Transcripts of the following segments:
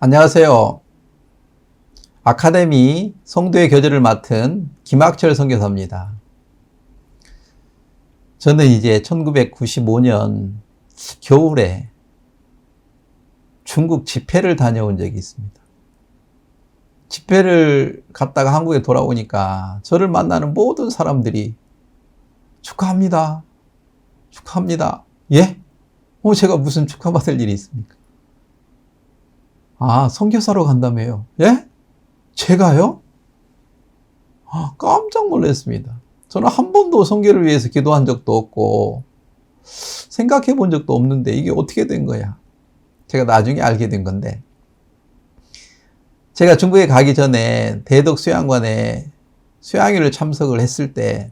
안녕하세요. 아카데미 성도의 교제를 맡은 김학철 선교사입니다. 저는 이제 1995년 겨울에 중국 집회를 다녀온 적이 있습니다. 집회를 갔다가 한국에 돌아오니까 저를 만나는 모든 사람들이 축하합니다. 축하합니다. 예? 제가 무슨 축하받을 일이 있습니까? 선교사로 간다며요. 예? 제가요? 깜짝 놀랐습니다. 저는 한 번도 선교를 위해서 기도한 적도 없고 생각해 본 적도 없는데 이게 어떻게 된 거야? 제가 나중에 알게 된 건데, 제가 중국에 가기 전에 대덕 수양관에 수양회를 참석을 했을 때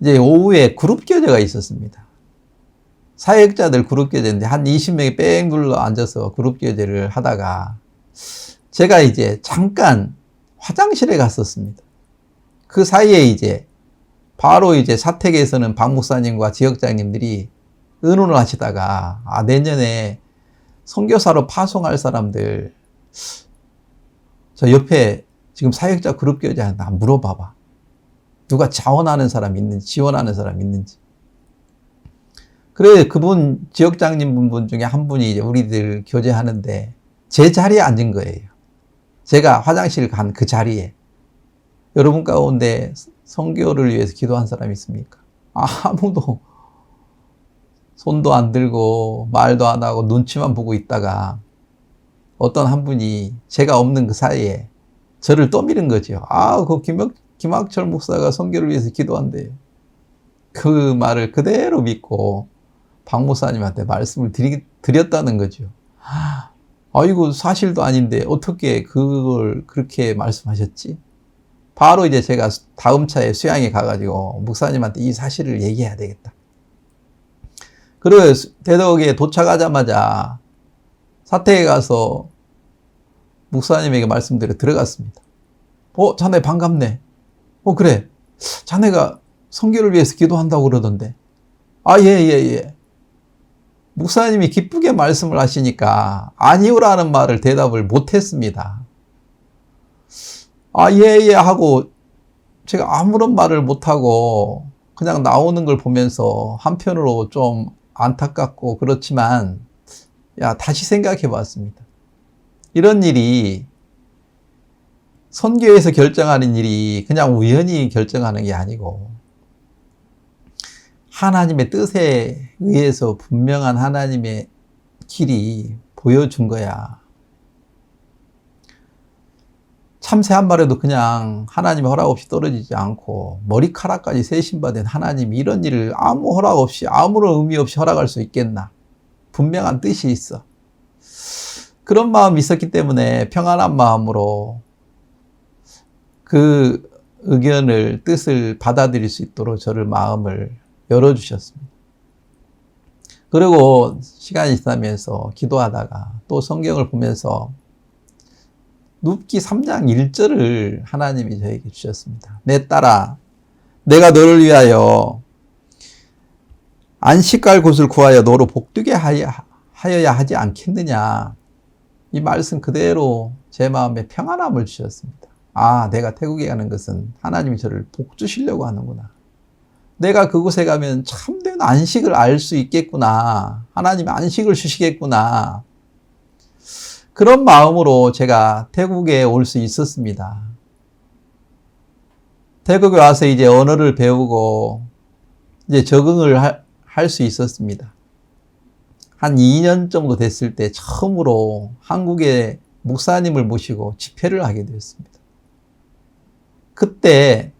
이제 오후에 그룹 교제가 있었습니다. 사역자들 그룹 교제인데 한 20명이 뺑 둘러 앉아서 그룹 교제를 하다가 제가 이제 잠깐 화장실에 갔었습니다. 그 사이에 이제 바로 이제 사택에서는 박 목사님과 지역장님들이 의논을 하시다가 내년에 선교사로 파송할 사람들 저 옆에 지금 사역자 그룹 교제하는데 물어봐봐. 누가 자원하는 사람 있는지, 지원하는 사람 있는지. 그래, 그분 지역장님 분 중에 한 분이 이제 우리들 교제하는데 제 자리에 앉은 거예요. 제가 화장실 간 그 자리에. 여러분 가운데 선교를 위해서 기도한 사람이 있습니까? 아무도 손도 안 들고 말도 안 하고 눈치만 보고 있다가 어떤 한 분이 제가 없는 그 사이에 저를 떠미는 거죠. 그 김학철 목사가 선교를 위해서 기도한대요. 그 말을 그대로 믿고 박 목사님한테 말씀을 드렸다는 거죠. 이거 사실도 아닌데 어떻게 그걸 그렇게 말씀하셨지? 바로 이제 제가 다음 차에 수양에 가가지고 목사님한테 이 사실을 얘기해야 되겠다. 그리고 대덕에 도착하자마자 사택에 가서 목사님에게 말씀드려 들어갔습니다. 자네 반갑네. 그래. 자네가 선교를 위해서 기도한다고 그러던데. 예. 목사님이 기쁘게 말씀을 하시니까 아니오라는 말을 대답을 못했습니다. 예 하고 제가 아무런 말을 못하고 그냥 나오는 걸 보면서 한편으로 좀 안타깝고 그렇지만 다시 생각해 봤습니다. 이런 일이 선교에서 결정하는 일이 그냥 우연히 결정하는 게 아니고 하나님의 뜻에 의해서 분명한 하나님의 길이 보여준 거야. 참새 한 마리도 그냥 하나님의 허락 없이 떨어지지 않고 머리카락까지 세신받은 하나님이 이런 일을 아무 허락 없이 아무런 의미 없이 허락할 수 있겠나? 분명한 뜻이 있어. 그런 마음이 있었기 때문에 평안한 마음으로 그 의견을, 뜻을 받아들일 수 있도록 저를 마음을 열어주셨습니다. 그리고 시간이 지나면서 기도하다가 또 성경을 보면서 눕기 3장 1절을 하나님이 저에게 주셨습니다. 내 딸아, 내가 너를 위하여 안식갈 곳을 구하여 너로 복되게 하여야 하지 않겠느냐. 이 말씀 그대로 제 마음에 평안함을 주셨습니다. 내가 태국에 가는 것은 하나님이 저를 복 주시려고 하는구나. 내가 그곳에 가면 참된 안식을 알 수 있겠구나. 하나님이 안식을 주시겠구나. 그런 마음으로 제가 태국에 올 수 있었습니다. 태국에 와서 이제 언어를 배우고 이제 적응을 할 수 있었습니다. 한 2년 정도 됐을 때 처음으로 한국에 목사님을 모시고 집회를 하게 되었습니다. 그때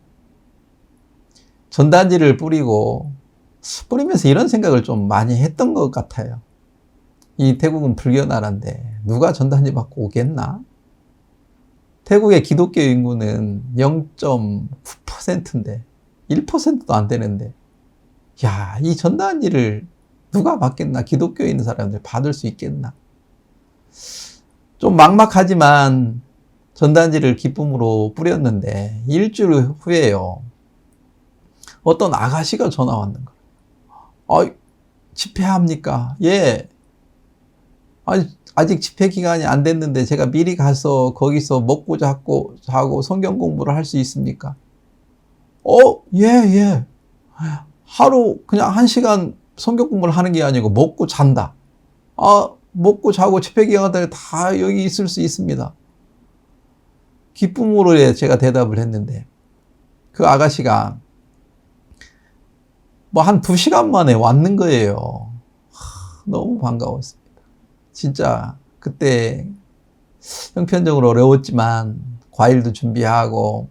전단지를 뿌리면서 이런 생각을 좀 많이 했던 것 같아요. 이 태국은 불교 나라인데 누가 전단지 받고 오겠나? 태국의 기독교 인구는 0.9%인데 1%도 안 되는데 이 전단지를 누가 받겠나? 기독교에 있는 사람들 받을 수 있겠나? 좀 막막하지만 전단지를 기쁨으로 뿌렸는데 일주일 후에요. 어떤 아가씨가 전화 왔는 거예요. 집회합니까? 예. 아니, 아직 집회 기간이 안 됐는데 제가 미리 가서 거기서 먹고 자고 성경 공부를 할 수 있습니까? 예. 하루 그냥 1시간 성경 공부를 하는 게 아니고 먹고 잔다. 먹고 자고 집회 기간 다 여기 있을 수 있습니다. 기쁨으로 제가 대답을 했는데 그 아가씨가 뭐 한 2시간 만에 왔는 거예요. 너무 반가웠습니다. 진짜 그때 형편적으로 어려웠지만 과일도 준비하고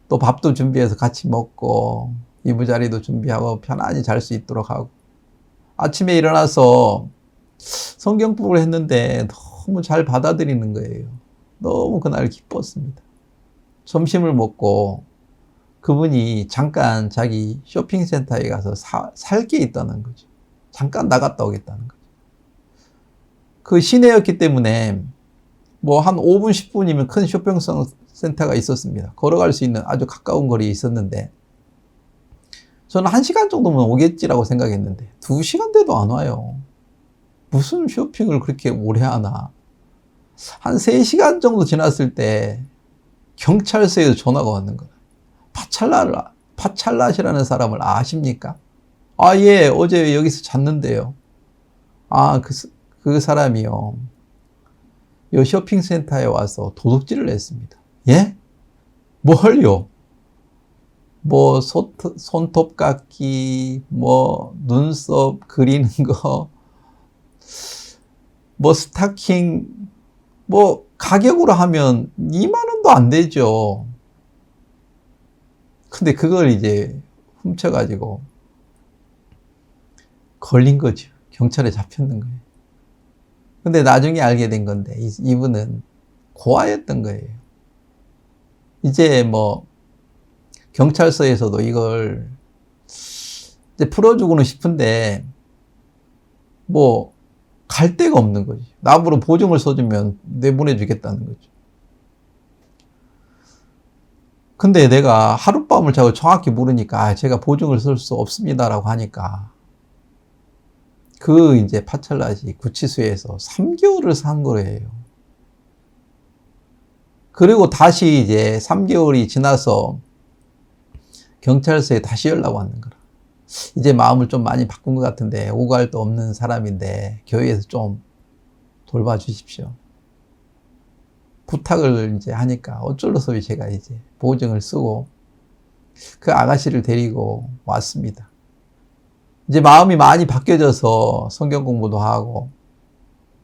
또 밥도 준비해서 같이 먹고 이부자리도 준비하고 편안히 잘 수 있도록 하고 아침에 일어나서 성경법을 했는데 너무 잘 받아들이는 거예요. 너무 그날 기뻤습니다. 점심을 먹고 그분이 잠깐 자기 쇼핑센터에 가서 살 게 있다는 거죠. 잠깐 나갔다 오겠다는 거죠. 그 시내였기 때문에 뭐 한 5분, 10분이면 큰 쇼핑센터가 있었습니다. 걸어갈 수 있는 아주 가까운 거리에 있었는데 저는 1시간 정도면 오겠지라고 생각했는데 2시간 돼도 안 와요. 무슨 쇼핑을 그렇게 오래 하나. 한 3시간 정도 지났을 때 경찰서에서 전화가 왔는 거예요. 파찰랏이라는 사람을 아십니까? 예, 어제 여기서 잤는데요. 그 사람이요. 이 쇼핑센터에 와서 도둑질을 했습니다. 예? 뭘요? 뭐, 손톱 깎기, 뭐, 눈썹 그리는 거, 뭐, 스타킹, 뭐, 가격으로 하면 2만 원도 안 되죠. 근데 그걸 이제 훔쳐가지고 걸린 거죠. 경찰에 잡혔는 거예요. 근데 나중에 알게 된 건데 이분은 고아였던 거예요. 이제 뭐 경찰서에서도 이걸 이제 풀어주고는 싶은데 뭐 갈 데가 없는 거지. 나무로 보증을 써주면 내보내 주겠다는 거죠. 근데 내가 하룻밤을 자고 정확히 모르니까 제가 보증을 쓸 수 없습니다라고 하니까 그 이제 파찰랏이 구치소에서 3개월을 산 거예요. 그리고 다시 이제 3개월이 지나서 경찰서에 다시 연락 왔는 거라. 이제 마음을 좀 많이 바꾼 것 같은데 오갈 데 없는 사람인데 교회에서 좀 돌봐주십시오. 부탁을 이제 하니까 어쩔 수 없이 제가 이제 보증을 쓰고 그 아가씨를 데리고 왔습니다. 이제 마음이 많이 바뀌어져서 성경 공부도 하고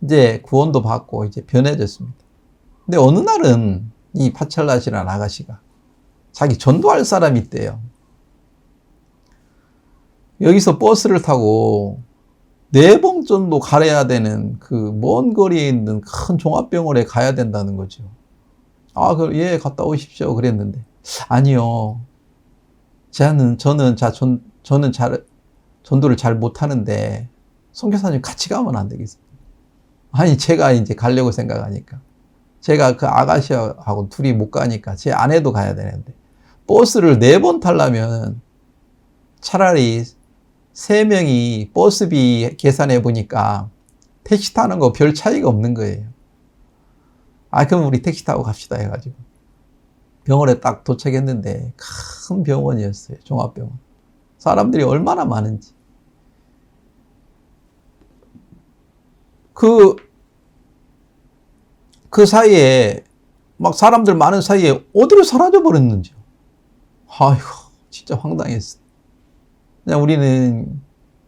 이제 구원도 받고 이제 변해졌습니다. 근데 어느 날은 이 파찰랏이라는 아가씨가 자기 전도할 사람이 있대요. 여기서 버스를 타고 4번 정도 가야 되는 그 먼 거리에 있는 큰 종합병원에 가야 된다는 거죠. 예, 갔다 오십시오. 그랬는데. 아니요. 저는 전도를 잘 못하는데, 선교사님 같이 가면 안 되겠어요. 아니, 제가 이제 가려고 생각하니까. 제가 그 아가씨하고 둘이 못 가니까 제 아내도 가야 되는데, 버스를 4번 타려면 차라리 3명이 버스비 계산해 보니까 택시 타는 거 별 차이가 없는 거예요. 그럼 우리 택시 타고 갑시다 해가지고 병원에 딱 도착했는데 큰 병원이었어요. 종합병원. 사람들이 얼마나 많은지. 그 사이에 막 사람들 많은 사이에 어디로 사라져 버렸는지요. 아이고, 진짜 황당했어. 그냥 우리는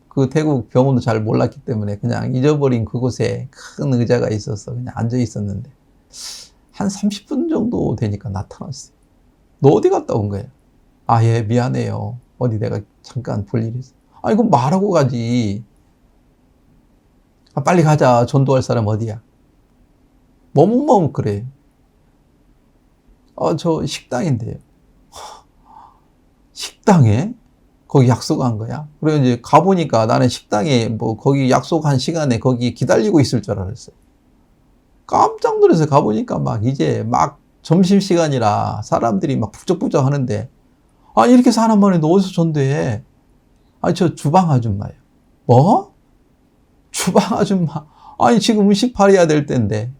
그 태국 병원도 잘 몰랐기 때문에 그냥 잊어버린 그곳에 큰 의자가 있어서 그냥 앉아 있었는데 한 30분 정도 되니까 나타났어요. 너 어디 갔다 온 거야? 예, 미안해요. 어디 내가 잠깐 볼 일이 있어. 이거 말하고 가지. 빨리 가자. 전도할 사람 어디야? 머뭇머뭇 그래. 저 식당인데요. 식당에? 거기 약속한 거야? 그래 이제 가보니까 나는 식당에 뭐 거기 약속한 시간에 거기 기다리고 있을 줄 알았어요. 깜짝 놀라서 가보니까 이제 점심시간이라 사람들이 북적북적 하는데 이렇게 사람 많은데 어디서 전도해? 저 주방 아줌마예요. 뭐? 주방 아줌마, 아니 지금 음식팔이야 될 때인데.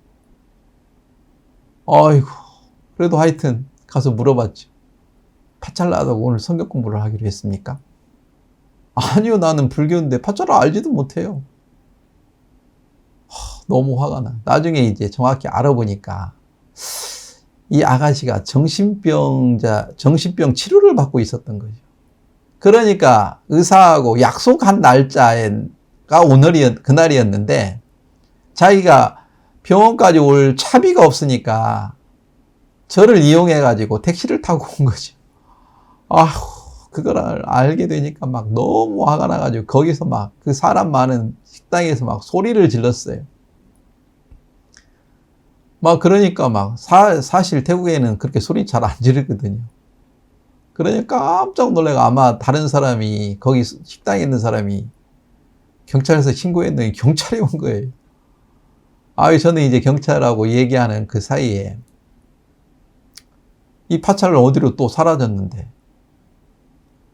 아이고, 그래도 하여튼 가서 물어봤죠. 파찰라하다고 오늘 성경 공부를 하기로 했습니까? 아니요, 나는 불교인데 파찰라 알지도 못해요. 너무 화가 나. 나중에 이제 정확히 알아보니까 이 아가씨가 정신병 치료를 받고 있었던 거죠. 그러니까 의사하고 약속한 날짜가 그날이었는데 자기가 병원까지 올 차비가 없으니까 저를 이용해가지고 택시를 타고 온 거죠. 그걸 알게 되니까 막 너무 화가 나가지고 거기서 막 그 사람 많은 식당에서 막 소리를 질렀어요. 막 그러니까 막 사실 태국에는 그렇게 소리 잘 안 지르거든요. 그러니까 깜짝 놀래가 아마 다른 사람이 거기 식당에 있는 사람이 경찰에서 신고했는데 경찰이 온 거예요. 저는 이제 경찰하고 얘기하는 그 사이에 이 파찰은 어디로 또 사라졌는데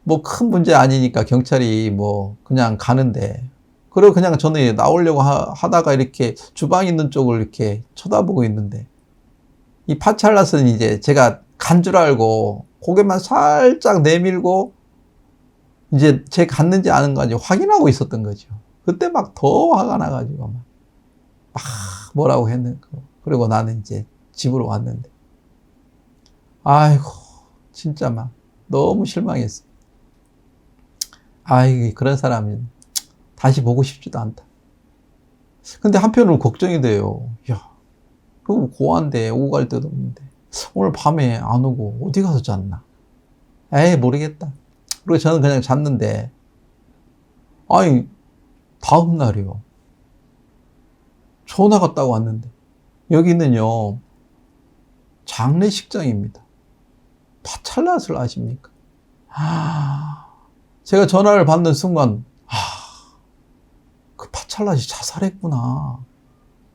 뭐 큰 문제 아니니까 경찰이 뭐 그냥 가는데 그리고 그냥 저는 나오려고 하다가 이렇게 주방 있는 쪽을 이렇게 쳐다보고 있는데 이 파찰랏은 이제 제가 간 줄 알고 고개만 살짝 내밀고 이제 제 갔는지 아는지 확인하고 있었던 거죠. 그때 막 더 화가 나가지고 막 뭐라고 했는 거. 그리고 나는 이제 집으로 왔는데 아이고 진짜 막 너무 실망했어. 그런 사람은 다시 보고 싶지도 않다. 근데 한편으로 걱정이 돼요. 야, 그거 고한데 오고 갈 데도 없는데 오늘 밤에 안 오고 어디 가서 잤나? 모르겠다. 그리고 저는 그냥 잤는데 다음 날이요. 전화가 딱 왔는데 여기는요 장례식장입니다. 파찰랏을 아십니까? 제가 전화를 받는 순간 그 파찰랏이 자살했구나.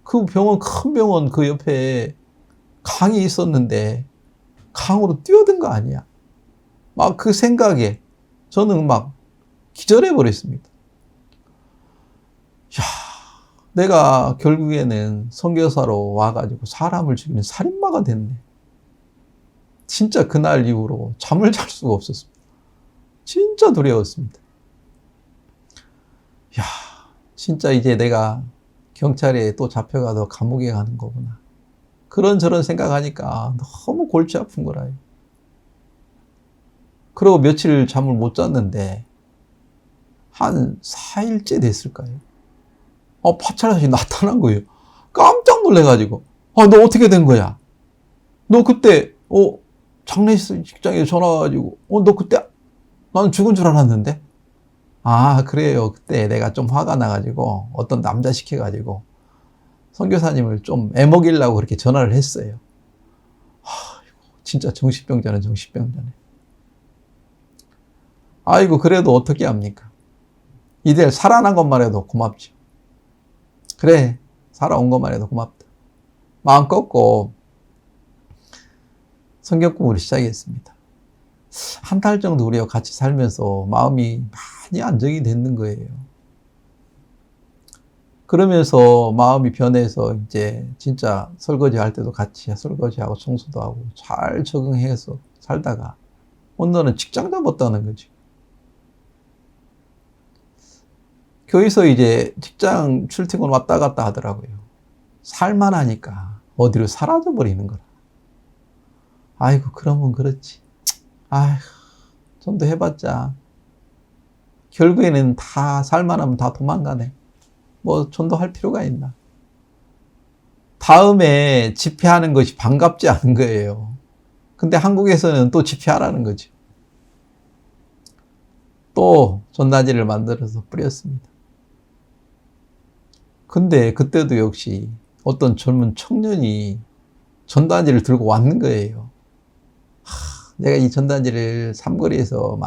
그 병원, 큰 병원 그 옆에 강이 있었는데 강으로 뛰어든 거 아니야. 막 그 생각에 저는 막 기절해 버렸습니다. 내가 결국에는 선교사로 와가지고 사람을 죽이는 살인마가 됐네. 진짜 그날 이후로 잠을 잘 수가 없었습니다. 진짜 두려웠습니다. 진짜 이제 내가 경찰에 또 잡혀가서 감옥에 가는 거구나. 그런저런 생각하니까 너무 골치 아픈 거라요. 그리고 며칠 잠을 못 잤는데 한 4일째 됐을까요? 파찰랏이 나타난 거예요. 깜짝 놀래가지고 너 어떻게 된 거야? 너 그때 장례식장에 전화 와가지고 너 그때 나는 죽은 줄 알았는데 그래요. 그때 내가 좀 화가 나가지고 어떤 남자 시켜가지고 선교사님을 좀 애먹이려고 그렇게 전화를 했어요. 진짜 정신병자네. 그래도 어떻게 합니까? 이들 살아난 것만 해도 고맙죠. 그래, 살아온 것만 해도 고맙다. 마음 꺾고 성경 공부를 시작했습니다. 한 달 정도 우리와 같이 살면서 마음이 많이 안정이 됐는 거예요. 그러면서 마음이 변해서 이제 진짜 설거지 할 때도 같이 설거지하고 청소도 하고 잘 적응해서 살다가 오늘은 직장 잡았다는 거지. 거기서 이제 직장 출퇴근 왔다 갔다 하더라고요. 살만하니까 어디로 사라져 버리는 거라. 그러면 그렇지. 좀 더 해봤자 결국에는 다 살만하면 다 도망가네. 뭐 전도할 필요가 있나. 다음에 집회하는 것이 반갑지 않은 거예요. 근데 한국에서는 또 집회하라는 거죠. 또 전단지를 만들어서 뿌렸습니다. 근데 그때도 역시 어떤 젊은 청년이 전단지를 들고 왔는 거예요. 내가 이 전단지를 삼거리에서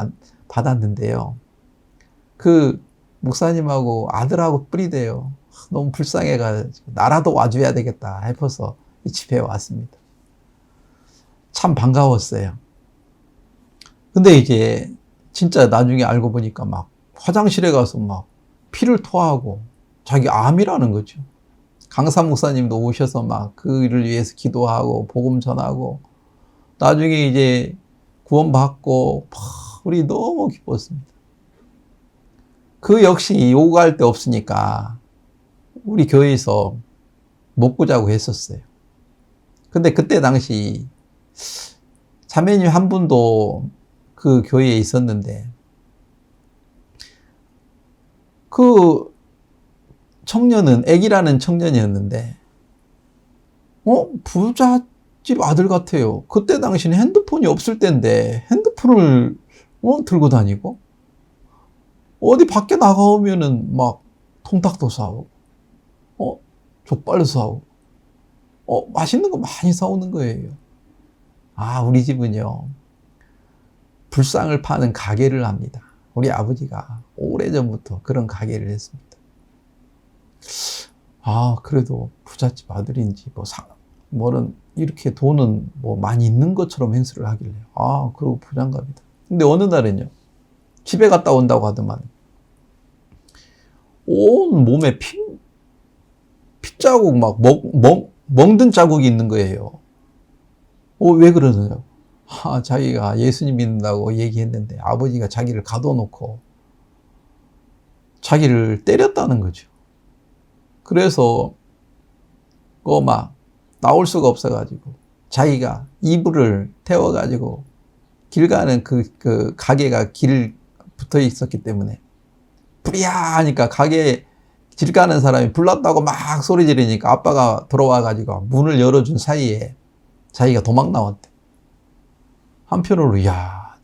받았는데요. 그 목사님하고 아들하고 뿌리대요. 너무 불쌍해가지고 나라도 와줘야 되겠다 해서 이 집회에 왔습니다. 참 반가웠어요. 근데 이제 진짜 나중에 알고 보니까 막 화장실에 가서 막 피를 토하고 자기 암이라는 거죠. 강사 목사님도 오셔서 막 그를 위해서 기도하고 복음 전하고 나중에 이제 구원받고 우리 너무 기뻤습니다. 그 역시 요구할 데 없으니까 우리 교회에서 먹고 자고 했었어요. 근데 그때 당시 자매님 한 분도 그 교회에 있었는데 그 청년은 애기라는 청년이었는데 부잣집 아들 같아요. 그때 당시는 핸드폰이 없을 때인데 핸드폰을 들고 다니고 어디 밖에 나가오면은 막 통닭도 사오고 족발도 사오고 맛있는 거 많이 사오는 거예요. 우리 집은요 불상을 파는 가게를 합니다. 우리 아버지가 오래전부터 그런 가게를 했습니다. 그래도 부잣집 아들인지 뭐는 이렇게 돈은 많이 있는 것처럼 행세를 하길래 그리고 부장갑이다. 근데 어느 날은요 집에 갔다 온다고 하더만 온 몸에 핏자국 막 멍든 자국이 있는 거예요. 왜 그러느냐고. 자기가 예수님 믿는다고 얘기했는데 아버지가 자기를 가둬놓고 자기를 때렸다는 거죠. 그래서 막 나올 수가 없어가지고 자기가 이불을 태워가지고 길 가는 그 가게가 길 붙어 있었기 때문에 불이야 하니까 가게 길 가는 사람이 불났다고 막 소리 지르니까 아빠가 들어와가지고 문을 열어준 사이에 자기가 도망 나왔대. 한편으로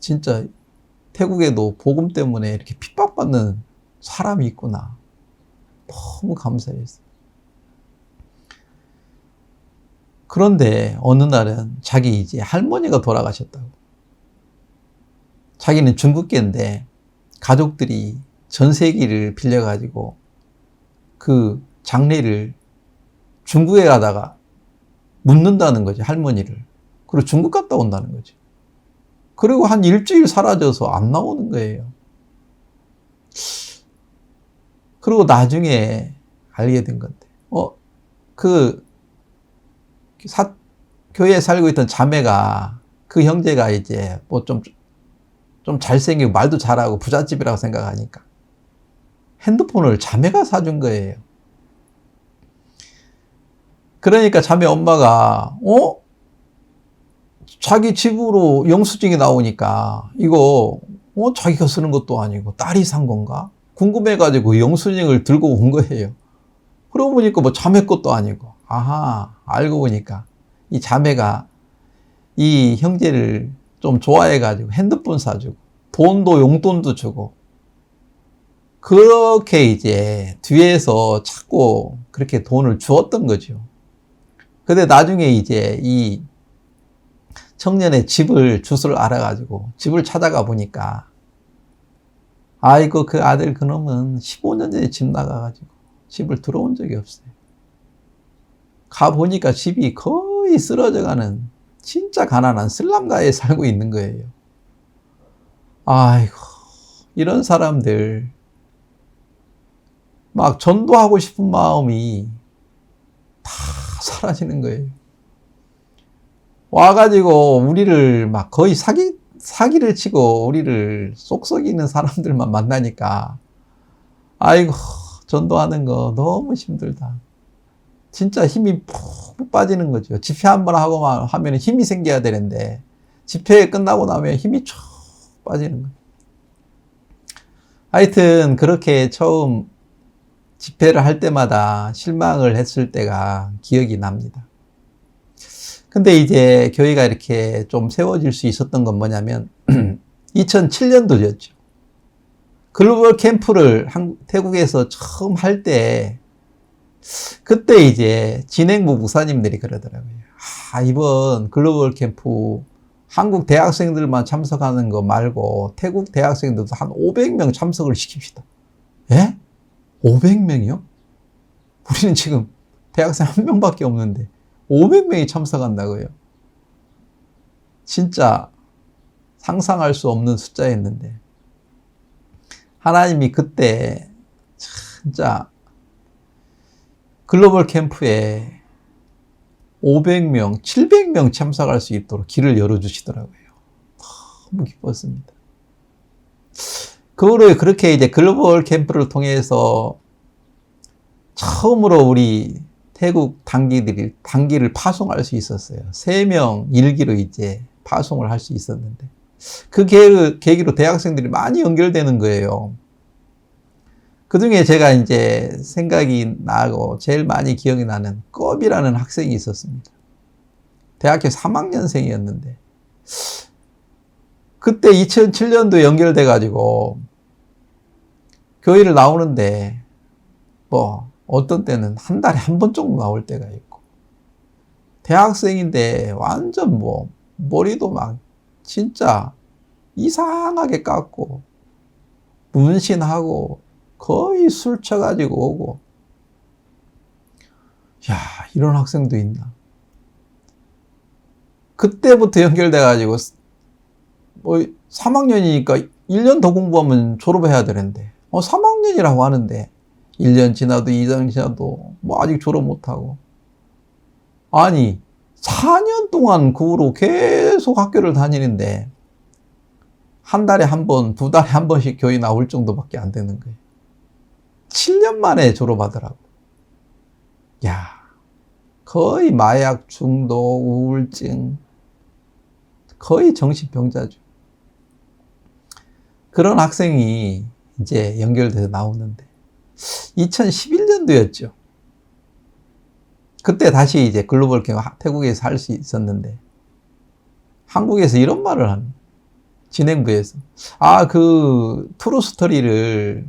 진짜 태국에도 복음 때문에 이렇게 핍박받는 사람이 있구나. 너무 감사했어요. 그런데 어느 날은 자기 이제 할머니가 돌아가셨다고. 자기는 중국계인데 가족들이 전세기를 빌려가지고 그 장례를 중국에 가다가 묻는다는 거지, 할머니를. 그리고 중국 갔다 온다는 거지. 그리고 한 일주일 사라져서 안 나오는 거예요. 그리고 나중에 알게 된 건데, 교회에 살고 있던 자매가, 그 형제가 이제 좀 잘생기고 말도 잘하고 부잣집이라고 생각하니까 핸드폰을 자매가 사준 거예요. 그러니까 자매 엄마가, 자기 집으로 영수증이 나오니까 이거, 자기가 쓰는 것도 아니고 딸이 산 건가? 궁금해가지고 영수증을 들고 온 거예요. 그러고 보니까 자매 것도 아니고, 알고 보니까 이 자매가 이 형제를 좀 좋아해가지고 핸드폰 사주고, 돈도 용돈도 주고, 그렇게 이제 뒤에서 자꾸 그렇게 돈을 주었던 거죠. 근데 나중에 이제 이 청년의 주소를 알아가지고 집을 찾아가 보니까, 아이고, 그 아들 그놈은 15년 전에 집 나가가지고 집을 들어온 적이 없어요. 가보니까 집이 거의 쓰러져가는 진짜 가난한 슬럼가에 살고 있는 거예요. 아이고, 이런 사람들 막 전도하고 싶은 마음이 다 사라지는 거예요. 와가지고 우리를 막 거의 사기를 치고 우리를 쏙쏙이는 사람들만 만나니까, 아이고, 전도하는 거 너무 힘들다. 진짜 힘이 푹 빠지는 거죠. 집회 한번 하면 힘이 생겨야 되는데, 집회 끝나고 나면 힘이 쭉 빠지는 거예요. 하여튼 그렇게 처음 집회를 할 때마다 실망을 했을 때가 기억이 납니다. 근데 이제 교회가 이렇게 좀 세워질 수 있었던 건 뭐냐면 2007년도였죠. 글로벌 캠프를 태국에서 처음 할 때, 그때 이제 진행부 목사님들이 그러더라고요. 이번 글로벌 캠프 한국 대학생들만 참석하는 거 말고 태국 대학생들도 한 500명 참석을 시킵시다. 예? 500명이요? 우리는 지금 대학생 한 명밖에 없는데 500명이 참석한다고요? 진짜 상상할 수 없는 숫자였는데, 하나님이 그때 진짜 글로벌 캠프에 500명, 700명 참석할 수 있도록 길을 열어주시더라고요. 너무 기뻤습니다. 그 후로 그렇게 이제 글로벌 캠프를 통해서 처음으로 우리 태국 단기를 파송할 수 있었어요. 3명 일기로 이제 파송을 할 수 있었는데, 그 계기로 대학생들이 많이 연결되는 거예요. 그 중에 제가 이제 생각이 나고 제일 많이 기억이 나는 껍이라는 학생이 있었습니다. 대학교 3학년생이었는데, 그때 2007년도 연결돼가지고 교회를 나오는데, 뭐 어떤 때는 한 달에 한 번 정도 나올 때가 있고, 대학생인데 완전 뭐 머리도 막 진짜 이상하게 깎고 문신하고 거의 술 쳐가지고 오고, 야, 이런 학생도 있나. 그때부터 연결돼가지고 뭐 3학년이니까 1년 더 공부하면 졸업해야 되는데, 3학년이라고 하는데 1년 지나도 2년 지나도 뭐 아직 졸업 못하고, 아니 4년 동안 그 후로 계속 학교를 다니는데 한 달에 한 번, 2달에 한 번씩 교회 나올 정도밖에 안 되는 거예요. 7년 만에 졸업하더라고. 야, 거의 마약 중독, 우울증, 거의 정신병자죠. 그런 학생이 이제 연결돼서 나오는데 2011년도였죠. 그때 다시 이제 글로벌 캠프 태국에서 할 수 있었는데, 한국에서 이런 말을 하는, 진행부에서, 그 트루 스토리를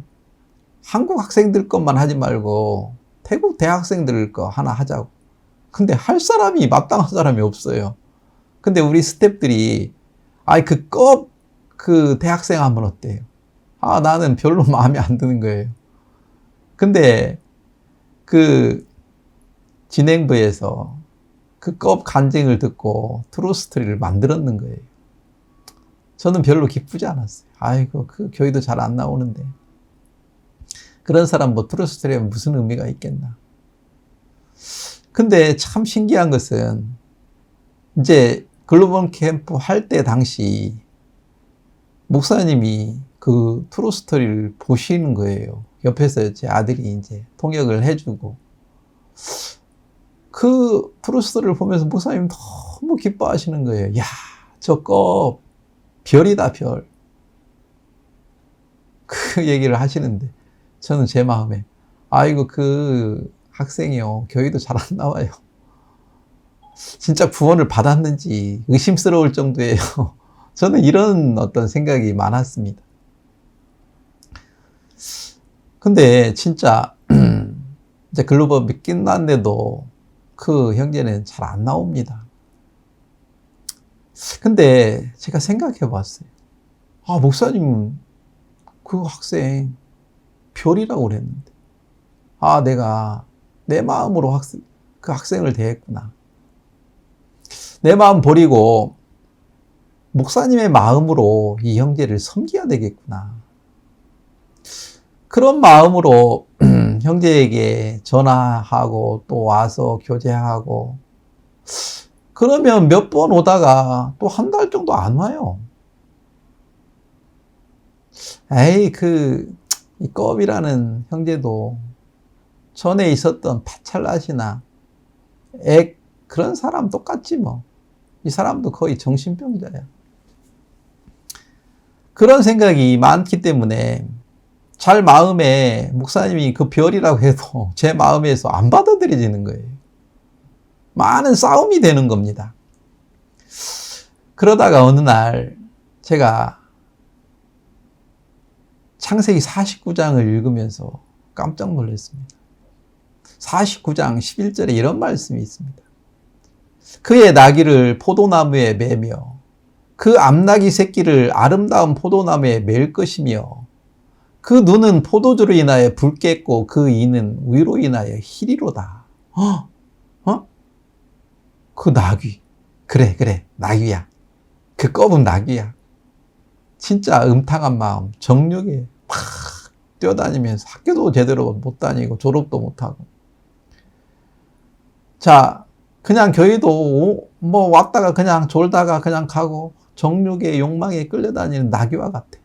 한국 학생들 것만 하지 말고 태국 대학생들 거 하나 하자고. 근데 할 사람이, 마땅한 사람이 없어요. 근데 우리 스태프들이 그 대학생 하면 어때요? 나는 별로 마음에 안 드는 거예요. 근데 그 진행부에서 그 간증을 듣고 트루 스토리를 만들었는 거예요. 저는 별로 기쁘지 않았어요. 아이고, 그 교회도 잘 안 나오는데 그런 사람 뭐 트루 스토리에 무슨 의미가 있겠나. 근데 참 신기한 것은, 이제 글로벌 캠프 할 때 당시 목사님이 그 트루 스토리를 보시는 거예요. 옆에서 제 아들이 이제 통역을 해주고, 그 트루 스토리를 보면서 목사님 너무 기뻐하시는 거예요. 야, 저 별이다, 별. 그 얘기를 하시는데 저는 제 마음에, 아이고, 그 학생이요, 교회도 잘 안 나와요. 진짜 구원을 받았는지 의심스러울 정도예요. 저는 이런 어떤 생각이 많았습니다. 근데 진짜 이제 글로벌이 끝났는데도 그 형제는 잘 안 나옵니다. 근데 제가 생각해 봤어요. 목사님은 그 학생 별이라고 그랬는데, 내가 내 마음으로 그 학생을 대했구나. 내 마음 버리고 목사님의 마음으로 이 형제를 섬겨야 되겠구나. 그런 마음으로 형제에게 전화하고 또 와서 교제하고, 그러면 몇 번 오다가 또 한 달 정도 안 와요. 이 껍이라는 형제도 전에 있었던 파찰라시나 그런 사람 똑같지 뭐. 이 사람도 거의 정신병자야. 그런 생각이 많기 때문에 잘 마음에 목사님이 그 별이라고 해도 제 마음에서 안 받아들여지는 거예요. 많은 싸움이 되는 겁니다. 그러다가 어느 날 제가 창세기 49장을 읽으면서 깜짝 놀랐습니다. 49장 11절에 이런 말씀이 있습니다. 그의 나귀를 포도나무에 매며 그 암나귀 새끼를 아름다운 포도나무에 맬 것이며, 그 눈은 포도주로 인하여 붉겠고 그 이는 위로 인하여 희리로다. 그 나귀. 그래, 나귀야. 그 껍은 나귀야. 진짜 음탕한 마음, 정욕에 팍 뛰어다니면서 학교도 제대로 못 다니고 졸업도 못하고, 자, 그냥 교회도 뭐 왔다가 그냥 졸다가 그냥 가고 정욕의 욕망에 끌려다니는 나귀와 같아.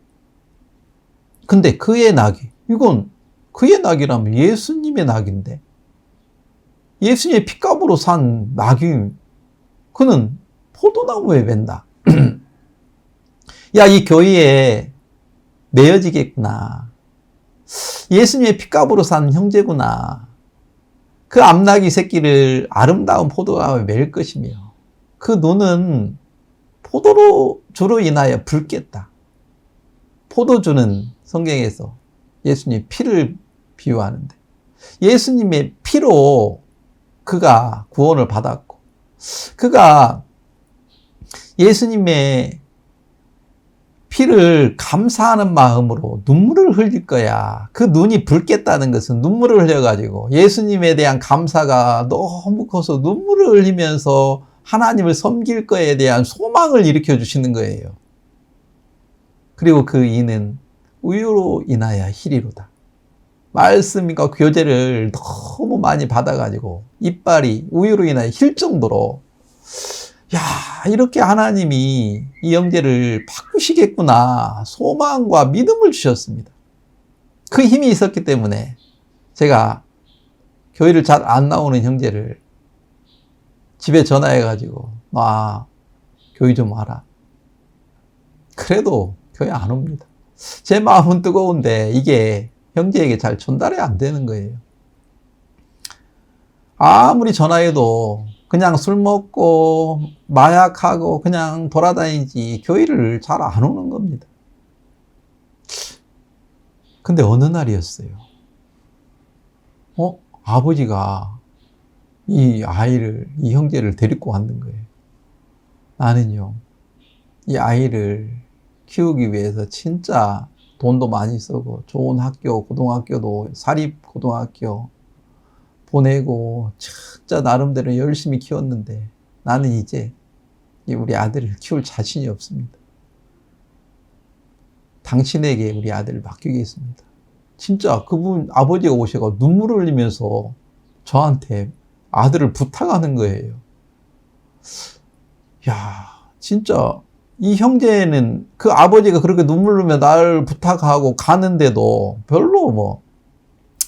근데 그의 나귀, 이건 그의 나귀라면 예수님의 나귀인데, 예수님의 피값으로 산 나귀, 그는 포도나무에 맨다. 야, 이 교회에 매여지겠구나. 예수님의 피값으로 산 형제구나. 그 암나귀 새끼를 아름다운 포도나무에 맬 것이며, 그 눈은 포도주로 인하여 붉겠다. 포도주는 성경에서 예수님의 피를 비유하는데, 예수님의 피로 그가 구원을 받았고, 그가 예수님의 피를 감사하는 마음으로 눈물을 흘릴 거야. 그 눈이 붉겠다는 것은 눈물을 흘려가지고 예수님에 대한 감사가 너무 커서 눈물을 흘리면서 하나님을 섬길 거에 대한 소망을 일으켜 주시는 거예요. 그리고 그 이는 우유로 인하여 희리로다. 말씀과 교제를 너무 많이 받아가지고 이빨이 우유로 인하여 힐 정도로, 야, 이렇게 하나님이 이 형제를 바꾸시겠구나 소망과 믿음을 주셨습니다. 그 힘이 있었기 때문에 제가 교회를 잘 안 나오는 형제를 집에 전화해가지고 교회 좀 와라. 그래도 교회 안 옵니다. 제 마음은 뜨거운데 이게 형제에게 잘 전달이 안 되는 거예요. 아무리 전화해도 그냥 술 먹고 마약하고 그냥 돌아다니지 교회를 잘 안 오는 겁니다. 근데 어느 날이었어요. 아버지가 이 아이를, 이 형제를 데리고 왔는 거예요. 나는요, 이 아이를 키우기 위해서 진짜 돈도 많이 쓰고 좋은 학교, 고등학교도 사립고등학교 보내고 진짜 나름대로 열심히 키웠는데 나는 이제 우리 아들을 키울 자신이 없습니다. 당신에게 우리 아들을 맡기겠습니다. 진짜 그분 아버지가 오셔서 눈물을 흘리면서 저한테 아들을 부탁하는 거예요. 야, 진짜 이 형제는 그 아버지가 그렇게 눈물 흘리며 나를 부탁하고 가는데도 별로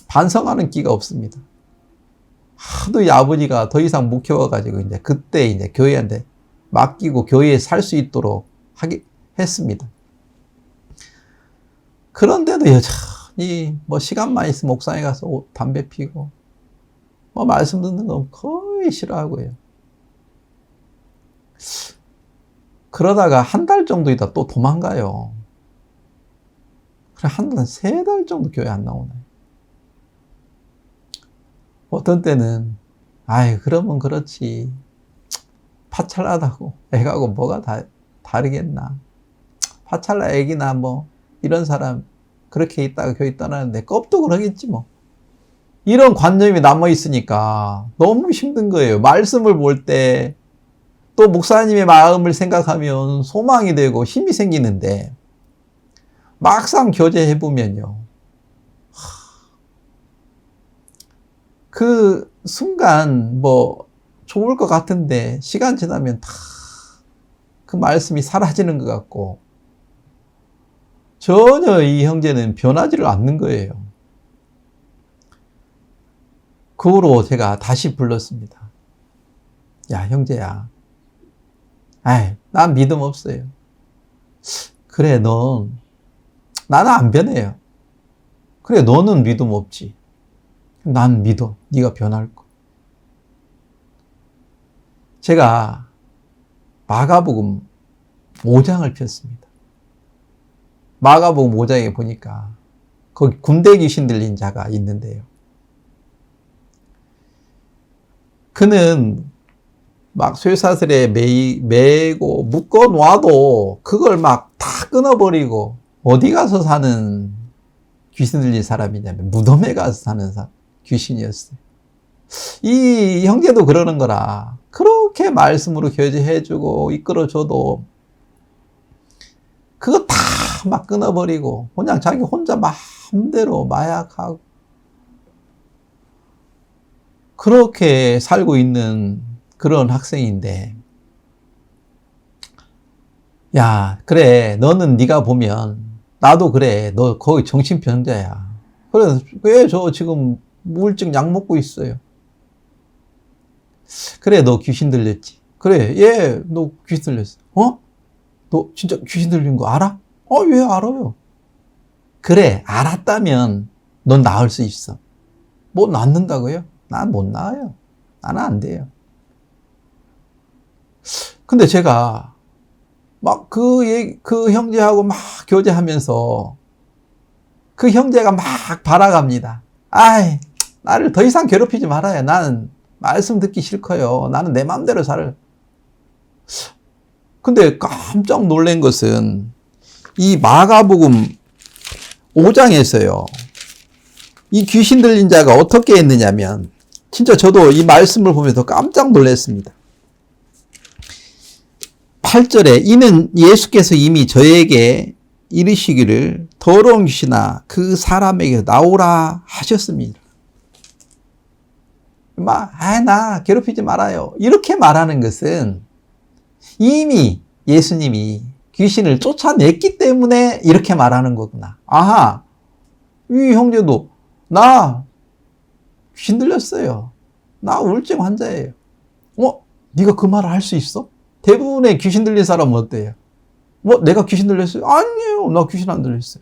반성하는 끼가 없습니다. 하도 이 아버지가 더 이상 못 키워가지고 그때 교회한테 맡기고 교회에 살 수 있도록 했습니다. 그런데도 여전히 시간만 있으면 옥상에 가서 담배 피고 말씀 듣는 거 거의 싫어하고요. 그러다가 한 달 정도 있다 또 도망가요. 그래, 세 달 정도 교회 안 나오네. 어떤 때는, 그러면 그렇지. 파찰하다고 애가고 뭐가 다르겠나. 파찰나 애기나 이런 사람 그렇게 있다가 교회 떠나는데 껍도 그러겠지 이런 관념이 남아있으니까 너무 힘든 거예요. 말씀을 볼 때 또 목사님의 마음을 생각하면 소망이 되고 힘이 생기는데 막상 교제해보면요. 그 순간 좋을 것 같은데 시간 지나면 다 그 말씀이 사라지는 것 같고 전혀 이 형제는 변하지를 않는 거예요. 그 후로 제가 다시 불렀습니다. 야, 형제야. 난 믿음 없어요. 그래, 나는 안 변해요. 그래, 너는 믿음 없지. 난 믿어. 네가 변할 거. 제가 마가복음 5장을 폈습니다. 마가복음 5장에 보니까 거기 군대 귀신 들린 자가 있는데요. 그는 쇠사슬에 매고 묶어 놔도 그걸 다 끊어버리고 어디 가서 사는 귀신 들린 사람이냐면 무덤에 가서 사는 귀신이었어요. 이 형제도 그러는 거라. 그렇게 말씀으로 교제해주고 이끌어줘도 그거 다 끊어버리고 그냥 자기 혼자 마음대로 마약하고 그렇게 살고 있는 그런 학생인데, 야, 그래, 너는 네가 보면 나도 그래, 너 거의 정신병자야. 그래, 왜 저 지금 우울증 약 먹고 있어요? 그래, 너 귀신 들렸지? 그래, 예, 너 귀신 들렸어. 어? 너 진짜 귀신 들린 거 알아? 왜 알아요? 그래, 알았다면 넌 나을 수 있어. 뭐 낫는다고요? 난 못 나아요. 나는 안 돼요. 근데 제가 막 그 형제하고 막 교제하면서 그 형제가 막 바라갑니다. 아이, 나를 더 이상 괴롭히지 말아요. 나는 말씀 듣기 싫고요. 나는 내 마음대로 살아요. 근데 깜짝 놀란 것은 이 마가복음 5장에서요. 이 귀신 들린 자가 어떻게 했느냐면, 진짜 저도 이 말씀을 보면서 깜짝 놀랐습니다. 8절에 이는 예수께서 이미 저에게 이르시기를 더러운 귀신아 그 사람에게 나오라 하셨습니다. 나 괴롭히지 말아요. 이렇게 말하는 것은 이미 예수님이 귀신을 쫓아냈기 때문에 이렇게 말하는 거구나. 아하, 이 형제도 나 귀신 들렸어요. 나 우울증 환자예요. 네가 그 말을 할 수 있어? 대부분의 귀신 들린 사람은 어때요? 내가 귀신 들렸어요? 아니에요. 나 귀신 안 들렸어요.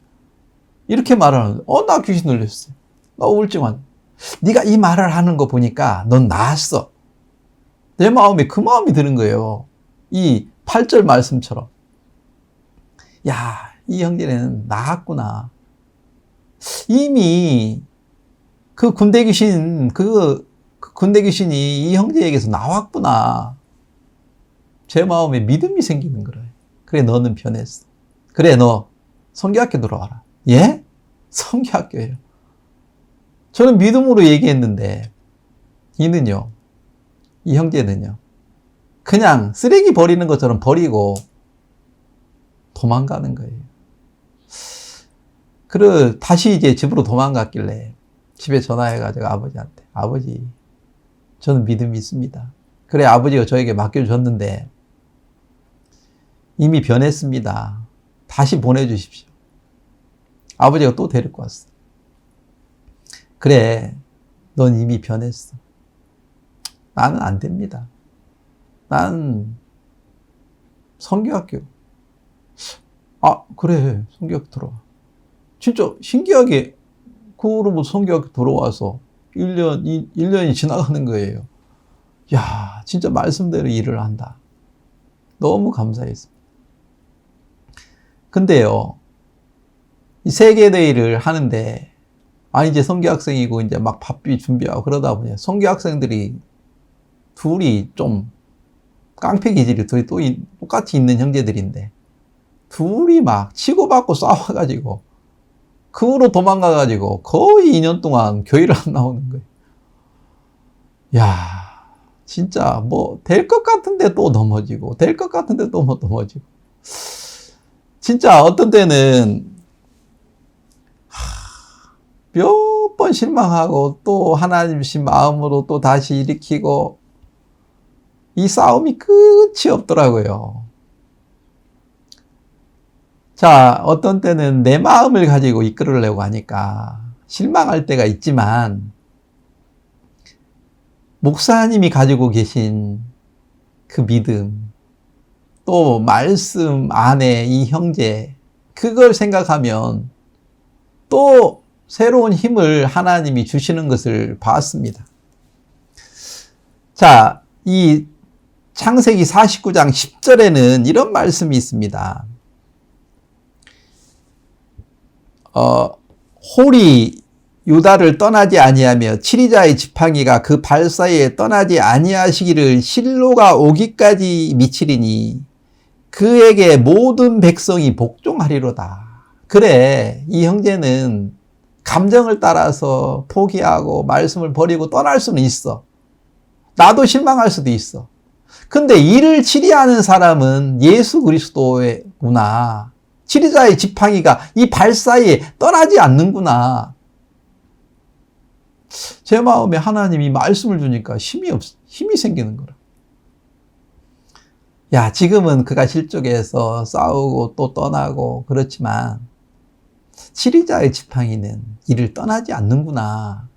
이렇게 말하는, 나 귀신 들렸어요. 나 우울증 환자. 네가 이 말을 하는 거 보니까 넌 나았어. 내 마음에 그 마음이 드는 거예요. 이 8절 말씀처럼. 야, 이 형제는 나았구나. 이미 그 군대 귀신이 이 형제에게서 나왔구나. 제 마음에 믿음이 생기는 거예요. 그래, 너는 변했어. 그래, 너 성교학교 들어와라. 예? 성교학교예요. 저는 믿음으로 얘기했는데 이 형제는요. 그냥 쓰레기 버리는 것처럼 버리고 도망가는 거예요. 그래, 다시 이제 집으로 도망갔길래 집에 전화해가지고 아버지한테, 아버지, 저는 믿음이 있습니다. 그래, 아버지가 저에게 맡겨줬는데 이미 변했습니다. 다시 보내주십시오. 아버지가 또 데리고 왔어. 그래, 넌 이미 변했어. 나는 안 됩니다. 난 성교학교. 그래, 성교학교 들어와. 진짜 신기하게 그로부터 성교학교 들어와서 1년이 지나가는 거예요. 야, 진짜 말씀대로 일을 한다. 너무 감사했습니다. 근데요, 이 세계대회를 하는데, 이제 성교학생이고, 이제 막 밥비 준비하고 그러다 보니, 성교학생들이 둘이 좀 깡패 기질이 둘이 또 똑같이 있는 형제들인데, 둘이 막 치고받고 싸워가지고, 그 후로 도망가가지고 거의 2년 동안 교회를 안 나오는 거예요. 야, 진짜 뭐 될 것 같은데 또 넘어지고, 될 것 같은데 또 넘어지고. 진짜 어떤 때는 몇 번 실망하고 또 하나님신 마음으로 또 다시 일으키고, 이 싸움이 끝이 없더라고요. 자, 어떤 때는 내 마음을 가지고 이끌으려고 하니까 실망할 때가 있지만, 목사님이 가지고 계신 그 믿음, 또 말씀 안에 이 형제, 그걸 생각하면 또 새로운 힘을 하나님이 주시는 것을 봤습니다. 자, 이 창세기 49장 10절에는 이런 말씀이 있습니다. 홀이 유다를 떠나지 아니하며 치리자의 지팡이가 그 발 사이에 떠나지 아니하시기를 실로가 오기까지 미치리니 그에게 모든 백성이 복종하리로다. 그래, 이 형제는 감정을 따라서 포기하고 말씀을 버리고 떠날 수는 있어. 나도 실망할 수도 있어. 근데 이를 치리하는 사람은 예수 그리스도구나. 치리자의 지팡이가 이 발 사이에 떠나지 않는구나. 제 마음에 하나님이 말씀을 주니까 힘이 생기는 거라. 야, 지금은 그가 실족해서 싸우고 또 떠나고 그렇지만 치리자의 지팡이는 이를 떠나지 않는구나.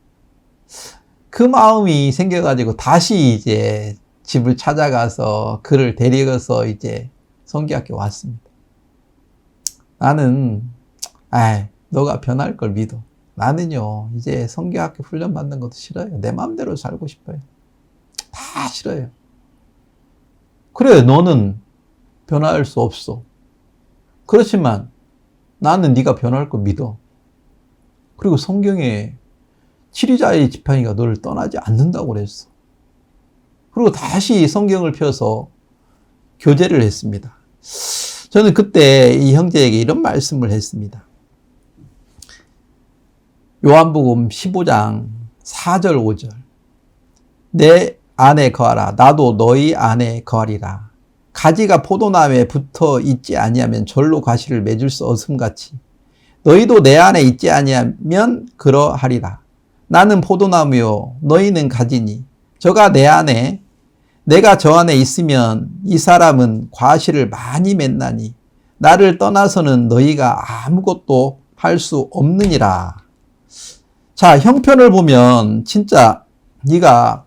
그 마음이 생겨가지고 다시 이제 집을 찾아가서 그를 데리고서 이제 성교학교 왔습니다. 나는, 너가 변할 걸 믿어. 나는요, 이제 성교학교 훈련 받는 것도 싫어요. 내 마음대로 살고 싶어요. 다 싫어요. 그래, 너는 변할 수 없어. 그렇지만 나는 네가 변할 걸 믿어. 그리고 성경에 치리자의 지팡이가 너를 떠나지 않는다고 그랬어. 그리고 다시 성경을 펴서 교제를 했습니다. 저는 그때 이 형제에게 이런 말씀을 했습니다. 요한복음 15장 4절 5절. 내 안에 거하라. 나도 너희 안에 거하리라. 가지가 포도나무에 붙어 있지 아니하면 절로 과실을 맺을 수 없음같이 너희도 내 안에 있지 아니하면 그러하리라. 나는 포도나무요 너희는 가지니 저가 내 안에 내가 저 안에 있으면 이 사람은 과실을 많이 맺나니 나를 떠나서는 너희가 아무것도 할 수 없느니라. 자, 형편을 보면 진짜 네가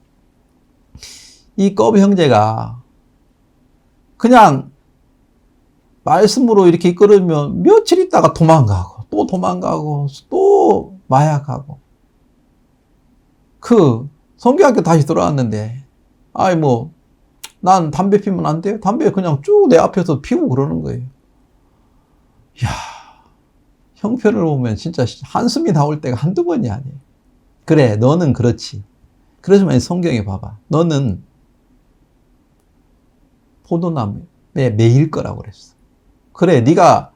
이 껍 형제가 그냥 말씀으로 이렇게 이끌으면 며칠 있다가 도망가고 또 도망가고 또 마약하고 그 성교학교 다시 돌아왔는데 난 담배 피면 안 돼요? 담배 그냥 쭉 내 앞에서 피우고 그러는 거예요. 이야, 형편을 보면 진짜 한숨이 나올 때가 한두 번이 아니에요. 그래, 너는 그렇지. 그러지만 성경에 봐봐. 너는 포도나무에 매일 거라고 그랬어. 그래, 네가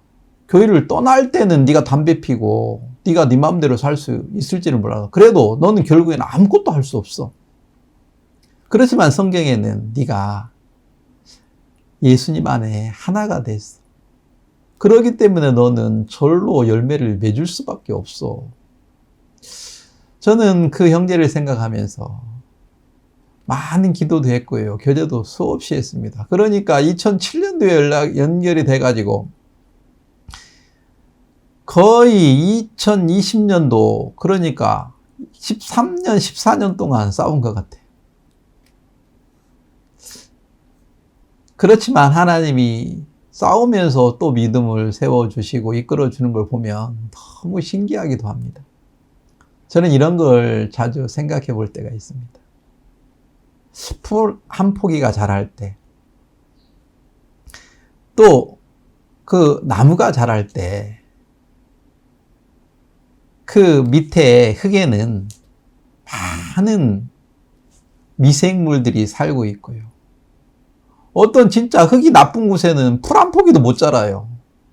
교회를 떠날 때는 네가 담배 피고 네가 네 마음대로 살 수 있을지는 몰라도 그래도 너는 결국에는 아무것도 할 수 없어. 그렇지만 성경에는 네가 예수님 안에 하나가 됐어. 그렇기 때문에 너는 절로 열매를 맺을 수밖에 없어. 저는 그 형제를 생각하면서 많은 기도도 했고요. 교제도 수없이 했습니다. 그러니까 2007년도에 연결이 돼가지고 거의 2020년도 그러니까 13년, 14년 동안 싸운 것 같아요. 그렇지만 하나님이 싸우면서 또 믿음을 세워주시고 이끌어주는 걸 보면 너무 신기하기도 합니다. 저는 이런 걸 자주 생각해 볼 때가 있습니다. 풀 한 포기가 자랄 때, 또 그 나무가 자랄 때, 그 밑에 흙에는 많은 미생물들이 살고 있고요. 어떤 진짜 흙이 나쁜 곳에는 풀 한 포기도 못 자라요.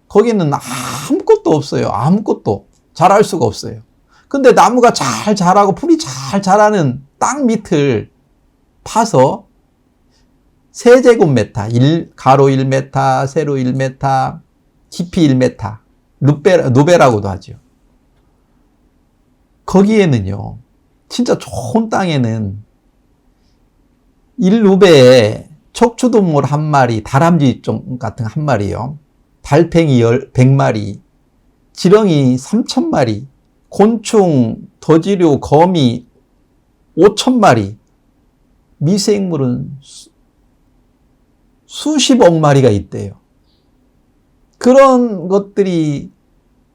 거기는 아무것도 없어요. 아무것도 자랄 수가 없어요. 근데 나무가 잘 자라고 풀이 잘 자라는 땅 밑을 파서 세제곱미터, 가로 1m, 세로 1m, 깊이 1m, 누베라고도 하죠. 거기에는요, 진짜 좋은 땅에는 1누베에 척추동물 한 마리, 다람쥐 같은 한 마리요, 달팽이 100마리, 지렁이 3000마리, 곤충, 더지류, 거미 5000마리, 미생물은 수십억 마리가 있대요. 그런 것들이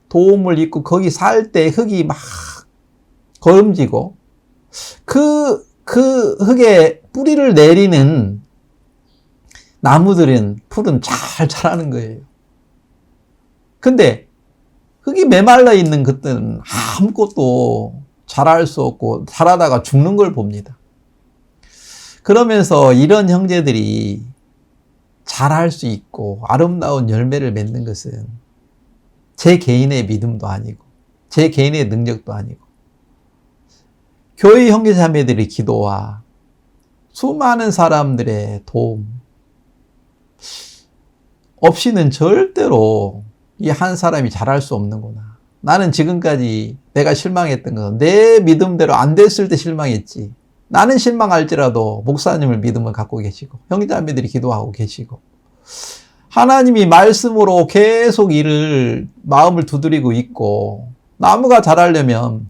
도움을 입고 거기 살 때 흙이 막 거름지고 그 흙에 뿌리를 내리는 나무들은 풀은 잘 자라는 거예요. 근데 흙이 메말라 있는 것들은 아무것도 자랄 수 없고 자라다가 죽는 걸 봅니다. 그러면서 이런 형제들이 잘할 수 있고 아름다운 열매를 맺는 것은 제 개인의 믿음도 아니고 제 개인의 능력도 아니고 교회 형제자매들의 기도와 수많은 사람들의 도움 없이는 절대로 이 한 사람이 잘할 수 없는구나. 나는 지금까지 내가 실망했던 건 내 믿음대로 안 됐을 때 실망했지. 나는 실망할지라도 목사님을 믿음을 갖고 계시고 형제자매들이 기도하고 계시고 하나님이 말씀으로 계속 마음을 두드리고 있고 나무가 자라려면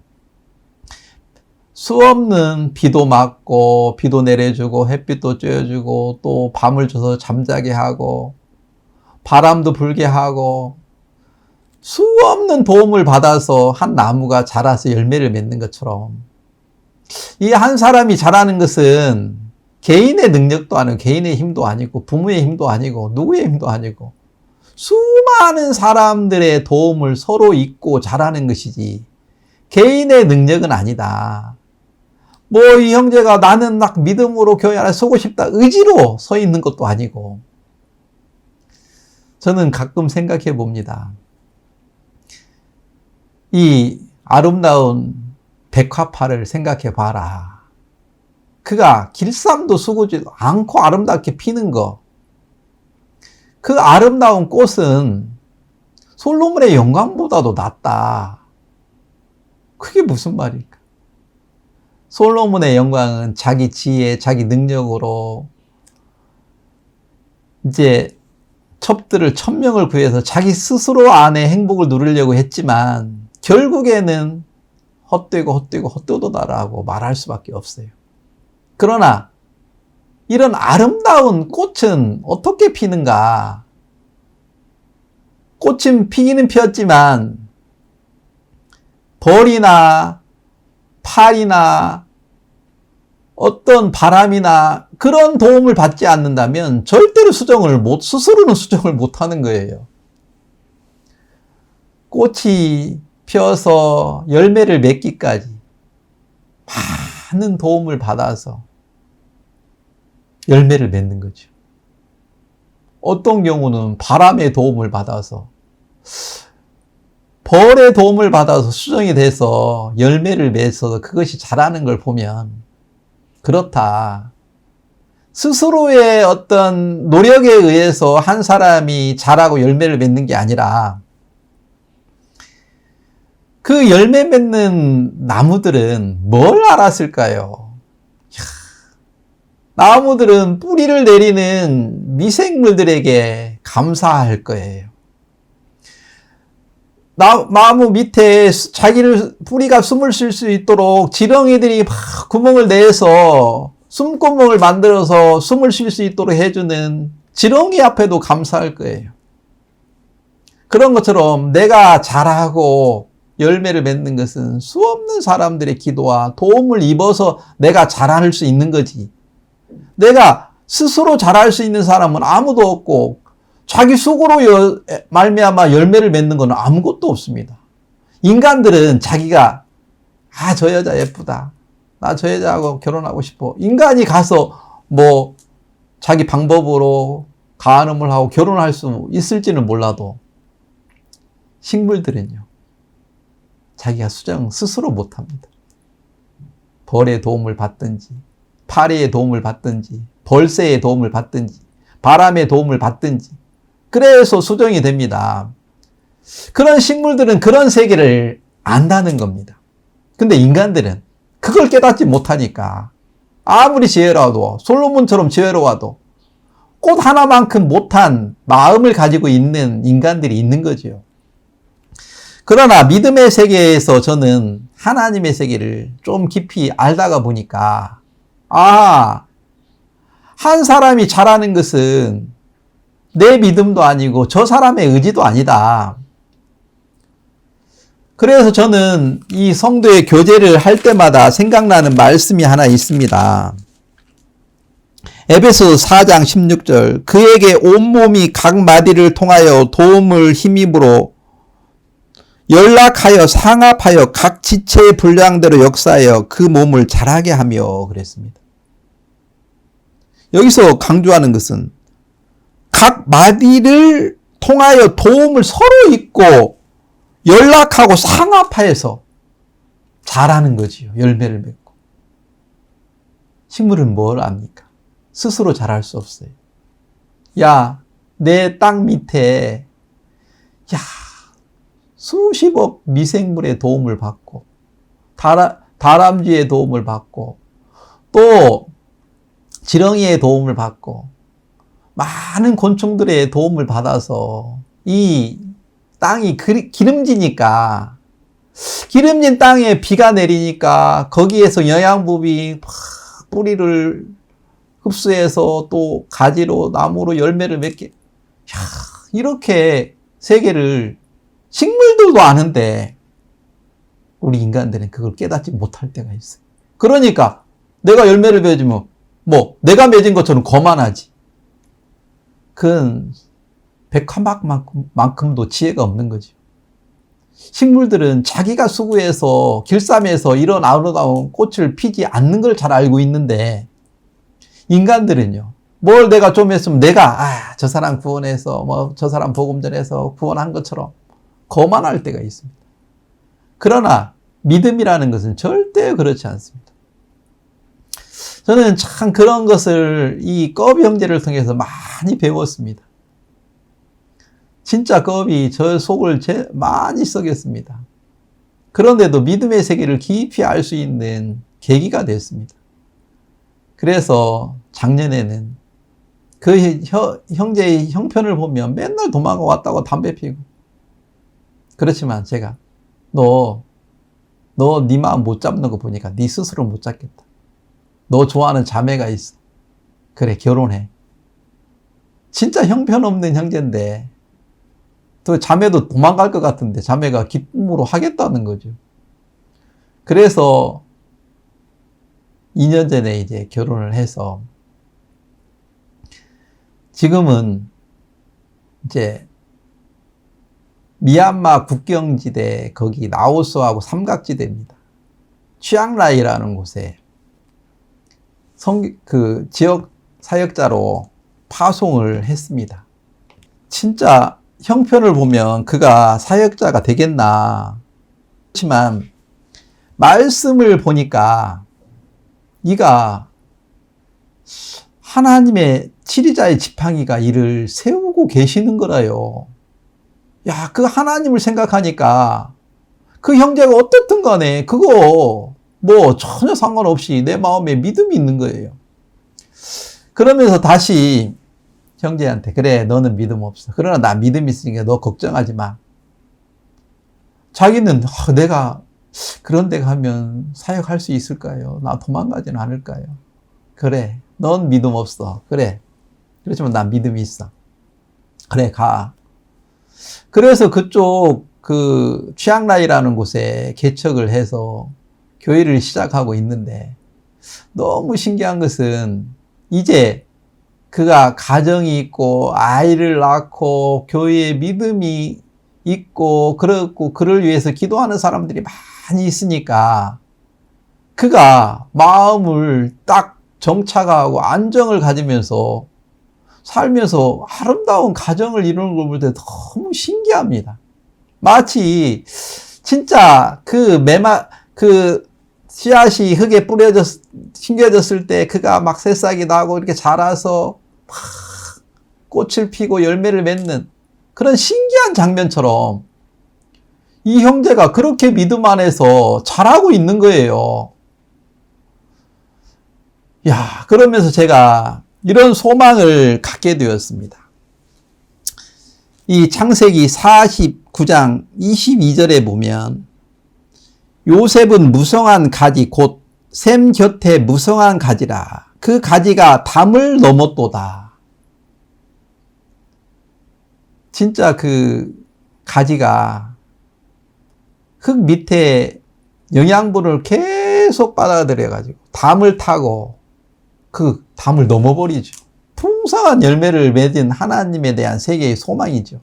수없는 비도 맞고 비도 내려주고 햇빛도 쬐어주고 또 밤을 줘서 잠자게 하고 바람도 불게 하고 수없는 도움을 받아서 한 나무가 자라서 열매를 맺는 것처럼 이 한 사람이 자라는 것은 개인의 능력도 아니고 개인의 힘도 아니고 부모의 힘도 아니고 누구의 힘도 아니고 수많은 사람들의 도움을 서로 잊고 자라는 것이지 개인의 능력은 아니다. 뭐 이 형제가 나는 막 믿음으로 교회 안에 서고 싶다 의지로 서 있는 것도 아니고 저는 가끔 생각해 봅니다. 이 아름다운 백화파를 생각해 봐라. 그가 길쌈도 수고지도 않고 아름답게 피는 거. 그 아름다운 꽃은 솔로몬의 영광보다도 낫다. 그게 무슨 말일까? 솔로몬의 영광은 자기 지혜, 자기 능력으로 이제 첩들을 1000명을 구해서 자기 스스로 안에 행복을 누리려고 했지만 결국에는 헛되고 나라고 말할 수밖에 없어요. 그러나 이런 아름다운 꽃은 어떻게 피는가? 꽃은 피기는 피었지만 벌이나 팔이나 어떤 바람이나 그런 도움을 받지 않는다면 절대로 스스로는 수정을 못하는 거예요. 꽃이 펴서 열매를 맺기까지 많은 도움을 받아서 열매를 맺는 거죠. 어떤 경우는 바람의 도움을 받아서 벌의 도움을 받아서 수정이 돼서 열매를 맺어서 그것이 자라는 걸 보면 그렇다. 스스로의 어떤 노력에 의해서 한 사람이 자라고 열매를 맺는 게 아니라 그 열매 맺는 나무들은 뭘 알았을까요? 나무들은 뿌리를 내리는 미생물들에게 감사할 거예요. 나무 밑에 뿌리가 숨을 쉴 수 있도록 지렁이들이 막 구멍을 내서 숨구멍을 만들어서 숨을 쉴 수 있도록 해주는 지렁이 앞에도 감사할 거예요. 그런 것처럼 내가 자라고 열매를 맺는 것은 수없는 사람들의 기도와 도움을 입어서 내가 자랄 수 있는 거지. 내가 스스로 자랄 수 있는 사람은 아무도 없고 자기 수고로 말미암아 열매를 맺는 건 아무것도 없습니다. 인간들은 자기가 저 여자 예쁘다. 나 저 여자하고 결혼하고 싶어. 인간이 가서 뭐 자기 방법으로 가늠을 하고 결혼할 수 있을지는 몰라도 식물들은요. 자기가 수정 스스로 못합니다. 벌의 도움을 받든지 파리의 도움을 받든지 벌새의 도움을 받든지 바람의 도움을 받든지 그래서 수정이 됩니다. 그런 식물들은 그런 세계를 안다는 겁니다. 근데 인간들은 그걸 깨닫지 못하니까 아무리 지혜로워도 솔로몬처럼 지혜로워도 꽃 하나만큼 못한 마음을 가지고 있는 인간들이 있는 거죠. 그러나 믿음의 세계에서 저는 하나님의 세계를 좀 깊이 알다가 보니까 한 사람이 잘하는 것은 내 믿음도 아니고 저 사람의 의지도 아니다. 그래서 저는 이 성도의 교제를 할 때마다 생각나는 말씀이 하나 있습니다. 에베소 4장 16절 그에게 온몸이 각 마디를 통하여 도움을 힘입으로 연락하여 상합하여 각 지체의 분량대로 역사하여 그 몸을 자라게 하며 그랬습니다. 여기서 강조하는 것은 각 마디를 통하여 도움을 서로 잇고 연락하고 상합하여서 자라는 거지요. 열매를 맺고. 식물은 뭘 압니까? 스스로 자랄 수 없어요. 내 땅 밑에 수십억 미생물의 도움을 받고 다람쥐의 도움을 받고 또 지렁이의 도움을 받고 많은 곤충들의 도움을 받아서 이 땅이 기름지니까 기름진 땅에 비가 내리니까 거기에서 영양분이 뿌리를 흡수해서 또 가지로 나무로 열매를 맺게 이렇게 세계를 식물들도 아는데 우리 인간들은 그걸 깨닫지 못할 때가 있어요. 그러니까 내가 열매를 맺으면 뭐 내가 맺은 것처럼 거만하지. 그건 백화막만큼도 지혜가 없는 거죠. 식물들은 자기가 수고해서 길쌈에서 이런 아름다운 꽃을 피지 않는 걸 잘 알고 있는데 인간들은요. 뭘 내가 좀 했으면 내가 저 사람 구원해서 뭐 저 사람 복음 전해서 구원한 것처럼 거만할 때가 있습니다. 그러나 믿음이라는 것은 절대 그렇지 않습니다. 저는 참 그런 것을 이 껍 형제를 통해서 많이 배웠습니다. 진짜 껍이 저 속을 많이 썩였습니다. 그런데도 믿음의 세계를 깊이 알 수 있는 계기가 됐습니다. 그래서 작년에는 그 형제의 형편을 보면 맨날 도망가 왔다고 담배 피고 그렇지만 제가 너 네 마음 못 잡는 거 보니까 네 스스로 못 잡겠다. 너 좋아하는 자매가 있어. 그래 결혼해. 진짜 형편없는 형제인데 또 자매도 도망갈 것 같은데 자매가 기쁨으로 하겠다는 거죠. 그래서 2년 전에 이제 결혼을 해서 지금은 이제 미얀마 국경지대 거기 라오스하고 삼각지대입니다. 취앙라이라는 곳에 그 지역 사역자로 파송을 했습니다. 진짜 형편을 보면 그가 사역자가 되겠나. 그렇지만 말씀을 보니까 이가 하나님의 치리자의 지팡이가 이를 세우고 계시는 거라요. 야, 그 하나님을 생각하니까 그 형제가 어떻든 간에 그거 뭐 전혀 상관없이 내 마음에 믿음이 있는 거예요. 그러면서 다시 형제한테 그래 너는 믿음 없어. 그러나 나 믿음 있으니까 너 걱정하지 마. 자기는 내가 그런 데 가면 사역할 수 있을까요? 나 도망가지는 않을까요? 그래 넌 믿음 없어. 그래 그렇지만 난 믿음이 있어. 그래 가. 그래서 그쪽 그 취앙라이라는 곳에 개척을 해서 교회를 시작하고 있는데 너무 신기한 것은 이제 그가 가정이 있고 아이를 낳고 교회에 믿음이 있고 그렇고 그를 위해서 기도하는 사람들이 많이 있으니까 그가 마음을 딱 정착하고 안정을 가지면서 살면서 아름다운 가정을 이루는 걸 볼 때 너무 신기합니다. 마치 진짜 그 씨앗이 흙에 심겨졌을 때 그가 막 새싹이 나고 이렇게 자라서 막 꽃을 피고 열매를 맺는 그런 신기한 장면처럼 이 형제가 그렇게 믿음 안에서 자라고 있는 거예요. 야, 그러면서 제가 이런 소망을 갖게 되었습니다. 이 창세기 49장 22절에 보면 요셉은 무성한 가지 곧 샘 곁에 무성한 가지라. 그 가지가 담을 넘었도다. 진짜 그 가지가 흙 밑에 영양분을 계속 빨아들여가지고 담을 타고 그 담을 넘어버리죠. 풍성한 열매를 맺은 하나님에 대한 세계의 소망이죠.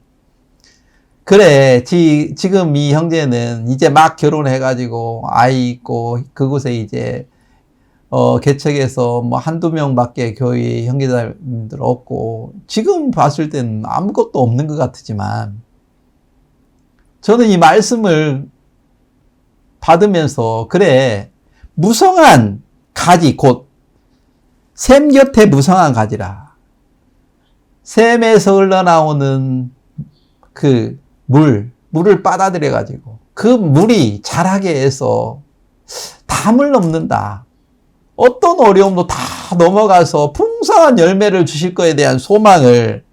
그래, 지금 이 형제는 이제 막 결혼해가지고 아이 있고 그곳에 이제 개척해서 뭐 한두 명밖에 교회 형제자님들 없고 지금 봤을 때는 아무것도 없는 것 같지만 저는 이 말씀을 받으면서 그래, 무성한 가지 곧 샘 곁에 무성한 가지라. 샘에서 흘러나오는 그 물, 물을 빨아들여 가지고 그 물이 자라게 해서 담을 넘는다. 어떤 어려움도 다 넘어가서 풍성한 열매를 주실 거에 대한 소망을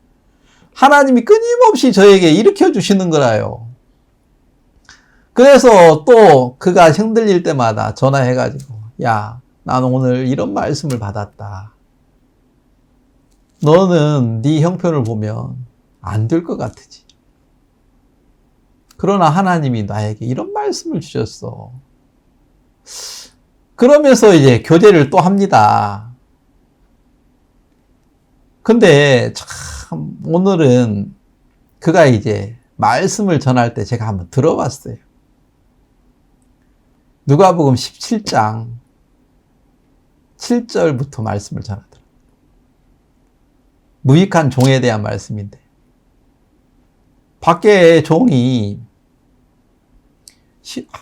하나님이 끊임없이 저에게 일으켜 주시는 거라요. 그래서 또 그가 흔들릴 때마다 전화해가지고, 야, 나는 오늘 이런 말씀을 받았다. 너는 네 형편을 보면 안 될 것 같으지. 그러나 하나님이 나에게 이런 말씀을 주셨어. 그러면서 이제 교제를 또 합니다. 근데 참 오늘은 그가 이제 말씀을 전할 때 제가 한번 들어봤어요. 누가복음 17장 7절부터 말씀을 전하더라고요. 무익한 종에 대한 말씀인데, 밖에 종이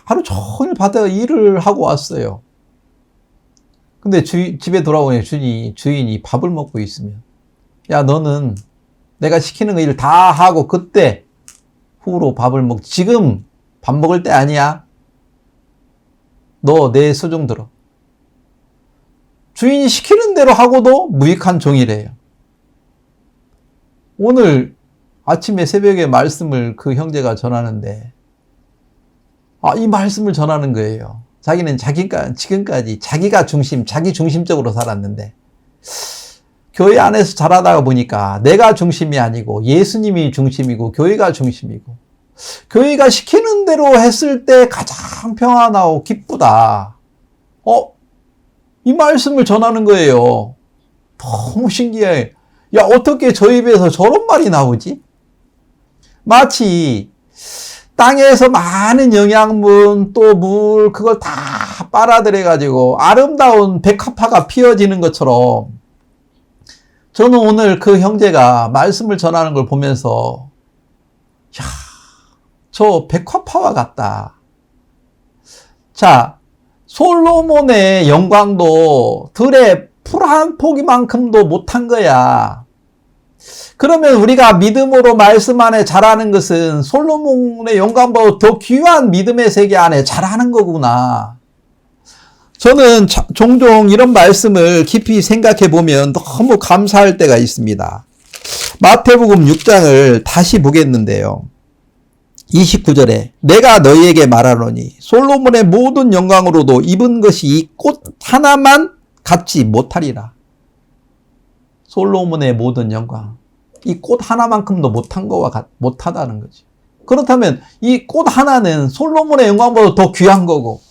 하루 종일 바다에 일을 하고 왔어요. 근데 집에 돌아오니 주인이 밥을 먹고 있으면, 야, 너는 내가 시키는 거 일 다 하고 그때 후로 밥을 먹지. 지금 밥 먹을 때 아니야. 너 내 소중 들어. 주인이 시키는 대로 하고도 무익한 종이래요. 오늘 아침에 새벽에 말씀을 그 형제가 전하는데, 이 말씀을 전하는 거예요. 자기는 지금까지 자기가 자기 중심적으로 살았는데, 교회 안에서 자라다가 보니까 내가 중심이 아니고 예수님이 중심이고 교회가 중심이고, 교회가 시키는 대로 했을 때 가장 평안하고 기쁘다. 이 말씀을 전하는 거예요. 너무 신기해. 야, 어떻게 저 입에서 저런 말이 나오지? 마치 땅에서 많은 영양분 또 물 그걸 다 빨아들여 가지고 아름다운 백합화가 피어지는 것처럼, 저는 오늘 그 형제가 말씀을 전하는 걸 보면서, 야, 저 백합화와 같다. 자, 솔로몬의 영광도 들의 풀 한 포기만큼도 못한 거야. 그러면 우리가 믿음으로 말씀 안에 자라는 것은 솔로몬의 영광보다 더 귀한 믿음의 세계 안에 자라는 거구나. 저는 종종 이런 말씀을 깊이 생각해 보면 너무 감사할 때가 있습니다. 마태복음 6장을 다시 보겠는데요. 29절에 내가 너희에게 말하노니 솔로몬의 모든 영광으로도 입은 것이 이 꽃 하나만 갖지 못하리라. 솔로몬의 모든 영광, 이 꽃 하나만큼도 못하다는 거죠. 그렇다면 이 꽃 하나는 솔로몬의 영광보다 더 귀한 거고,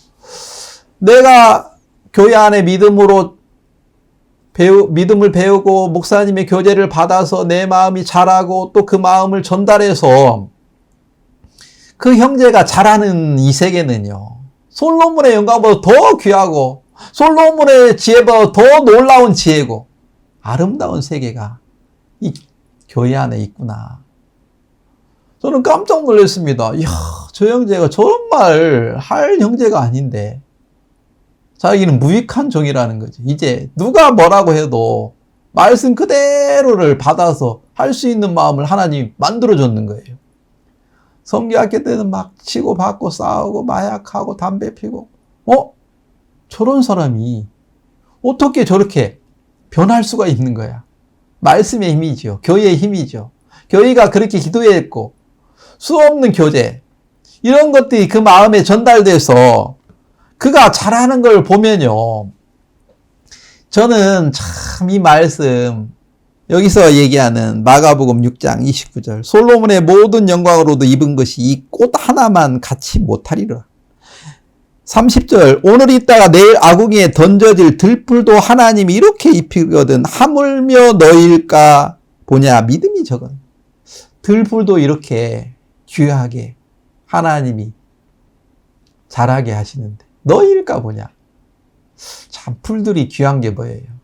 내가 교회 안에 믿음을 배우고 목사님의 교제를 받아서 내 마음이 자라고 또 그 마음을 전달해서 그 형제가 자라는 이 세계는요, 솔로몬의 영광보다 더 귀하고 솔로몬의 지혜보다 더 놀라운 지혜고 아름다운 세계가 이 교회 안에 있구나. 저는 깜짝 놀랐습니다. 이야, 저 형제가 저런 말 할 형제가 아닌데 자기는 무익한 종이라는 거죠. 이제 누가 뭐라고 해도 말씀 그대로를 받아서 할 수 있는 마음을 하나님이 만들어줬는 거예요. 성교학교 때는 막 치고 받고 싸우고 마약하고 담배 피고, 저런 사람이 어떻게 저렇게 변할 수가 있는 거야. 말씀의 힘이죠. 교회의 힘이죠. 교회가 그렇게 기도했고 수없는 교제, 이런 것들이 그 마음에 전달돼서 그가 잘하는 걸 보면요, 저는 참 이 말씀, 여기서 얘기하는 마가복음 6장 29절 솔로몬의 모든 영광으로도 입은 것이 이 꽃 하나만 갖지 못하리라. 30절 오늘 있다가 내일 아궁이에 던져질 들풀도 하나님이 이렇게 입히거든 하물며 너일까 보냐. 믿음이 적은 들풀도 이렇게 귀하게 하나님이 자라게 하시는데 너일까 보냐. 참 풀들이 귀한 게 뭐예요?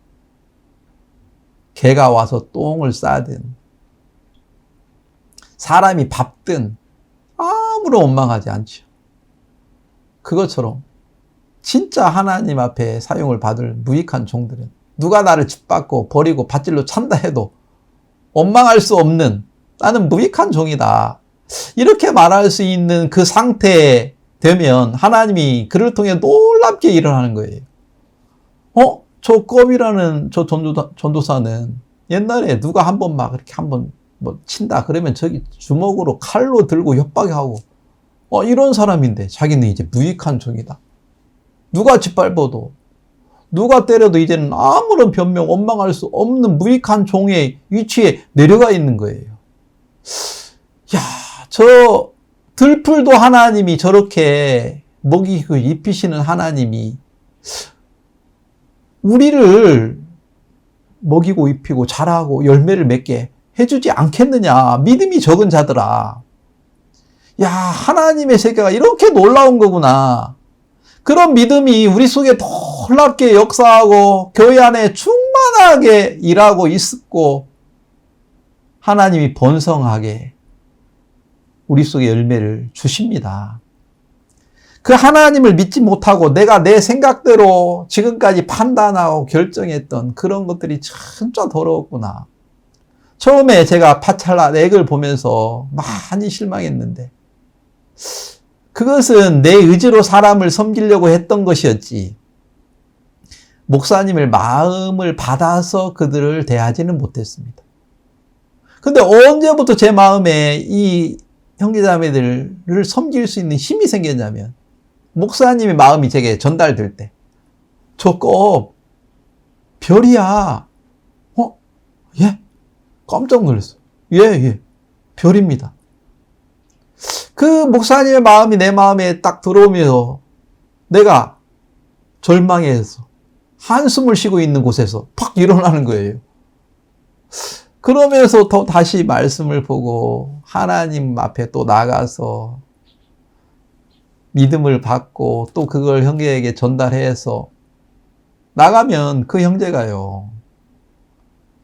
개가 와서 똥을 싸든 사람이 밟든 아무런 원망하지 않죠. 그것처럼 진짜 하나님 앞에 사용을 받을 무익한 종들은 누가 나를 짓밟고 버리고 밧줄로 찬다 해도 원망할 수 없는, 나는 무익한 종이다. 이렇게 말할 수 있는 그 상태에 되면 하나님이 그를 통해 놀랍게 일어나는 거예요. 저 껍이라는 저 전도사는 옛날에 누가 한번 막 이렇게 한번 뭐 친다 그러면 저기 주먹으로 칼로 들고 협박하고 이런 사람인데 자기는 이제 무익한 종이다. 누가 짓밟아도 누가 때려도 이제는 아무런 변명 원망할 수 없는 무익한 종의 위치에 내려가 있는 거예요. 야, 저 들풀도 하나님이 저렇게 먹이고 입히시는 하나님이 우리를 먹이고 입히고 자라고 열매를 맺게 해주지 않겠느냐. 믿음이 적은 자들아. 야, 하나님의 세계가 이렇게 놀라운 거구나. 그런 믿음이 우리 속에 놀랍게 역사하고 교회 안에 충만하게 일하고 있고 하나님이 번성하게 우리 속에 열매를 주십니다. 그 하나님을 믿지 못하고 내가 내 생각대로 지금까지 판단하고 결정했던 그런 것들이 진짜 더러웠구나. 처음에 제가 파찰라 액을 보면서 많이 실망했는데 그것은 내 의지로 사람을 섬기려고 했던 것이었지 목사님을 마음을 받아서 그들을 대하지는 못했습니다. 근데 언제부터 제 마음에 이 형제자매들을 섬길 수 있는 힘이 생겼냐면 목사님의 마음이 제게 전달될 때 저 껍 별이야. 예? 깜짝 놀랐어요. 예. 별입니다. 그 목사님의 마음이 내 마음에 딱 들어오면서 내가 절망해서 한숨을 쉬고 있는 곳에서 팍 일어나는 거예요. 그러면서 더 다시 말씀을 보고 하나님 앞에 또 나가서 믿음을 받고 또 그걸 형제에게 전달해서 나가면 그 형제가요.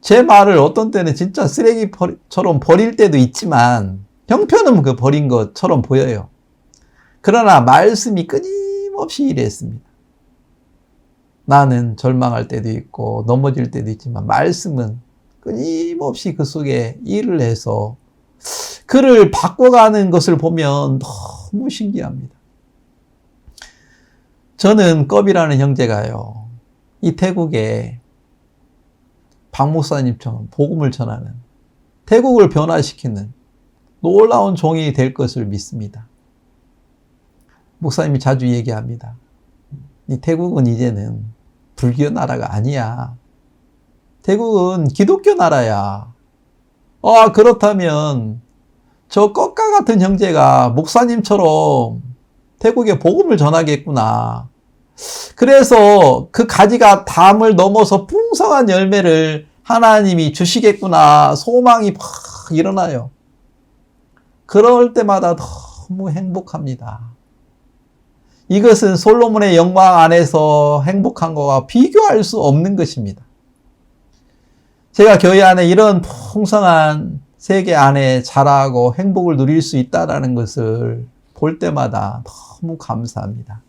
제 말을 어떤 때는 진짜 쓰레기처럼 버릴 때도 있지만 형편은 그 버린 것처럼 보여요. 그러나 말씀이 끊임없이 일했습니다. 나는 절망할 때도 있고 넘어질 때도 있지만 말씀은 끊임없이 그 속에 일을 해서 그를 바꿔가는 것을 보면 너무 신기합니다. 저는 껍이라는 형제가요. 이 태국에 박 목사님처럼 복음을 전하는 태국을 변화시키는 놀라운 종이 될 것을 믿습니다. 목사님이 자주 얘기합니다. 이 태국은 이제는 불교 나라가 아니야. 태국은 기독교 나라야. 그렇다면 저 꺽가 같은 형제가 목사님처럼 태국에 복음을 전하겠구나. 그래서 그 가지가 담을 넘어서 풍성한 열매를 하나님이 주시겠구나. 소망이 팍 일어나요. 그럴 때마다 너무 행복합니다. 이것은 솔로몬의 영광 안에서 행복한 것과 비교할 수 없는 것입니다. 제가 교회 안에 이런 풍성한 세계 안에 자라고 행복을 누릴 수 있다는 것을 볼 때마다 너무 감사합니다.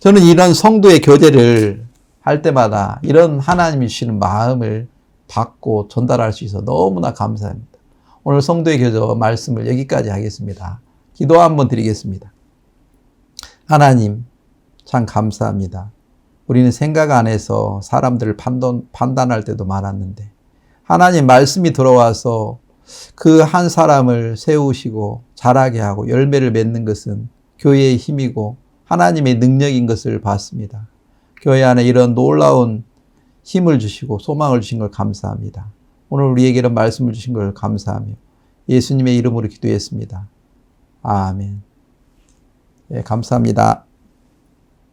저는 이런 성도의 교제를 할 때마다 이런 하나님이 주시는 마음을 받고 전달할 수 있어서 너무나 감사합니다. 오늘 성도의 교제 말씀을 여기까지 하겠습니다. 기도 한번 드리겠습니다. 하나님, 참 감사합니다. 우리는 생각 안에서 사람들을 판단할 때도 많았는데 하나님 말씀이 들어와서 그 한 사람을 세우시고 자라게 하고 열매를 맺는 것은 교회의 힘이고 하나님의 능력인 것을 봤습니다. 교회 안에 이런 놀라운 힘을 주시고 소망을 주신 걸 감사합니다. 오늘 우리에게 이런 말씀을 주신 걸 감사하며 예수님의 이름으로 기도했습니다. 아멘. 예, 감사합니다.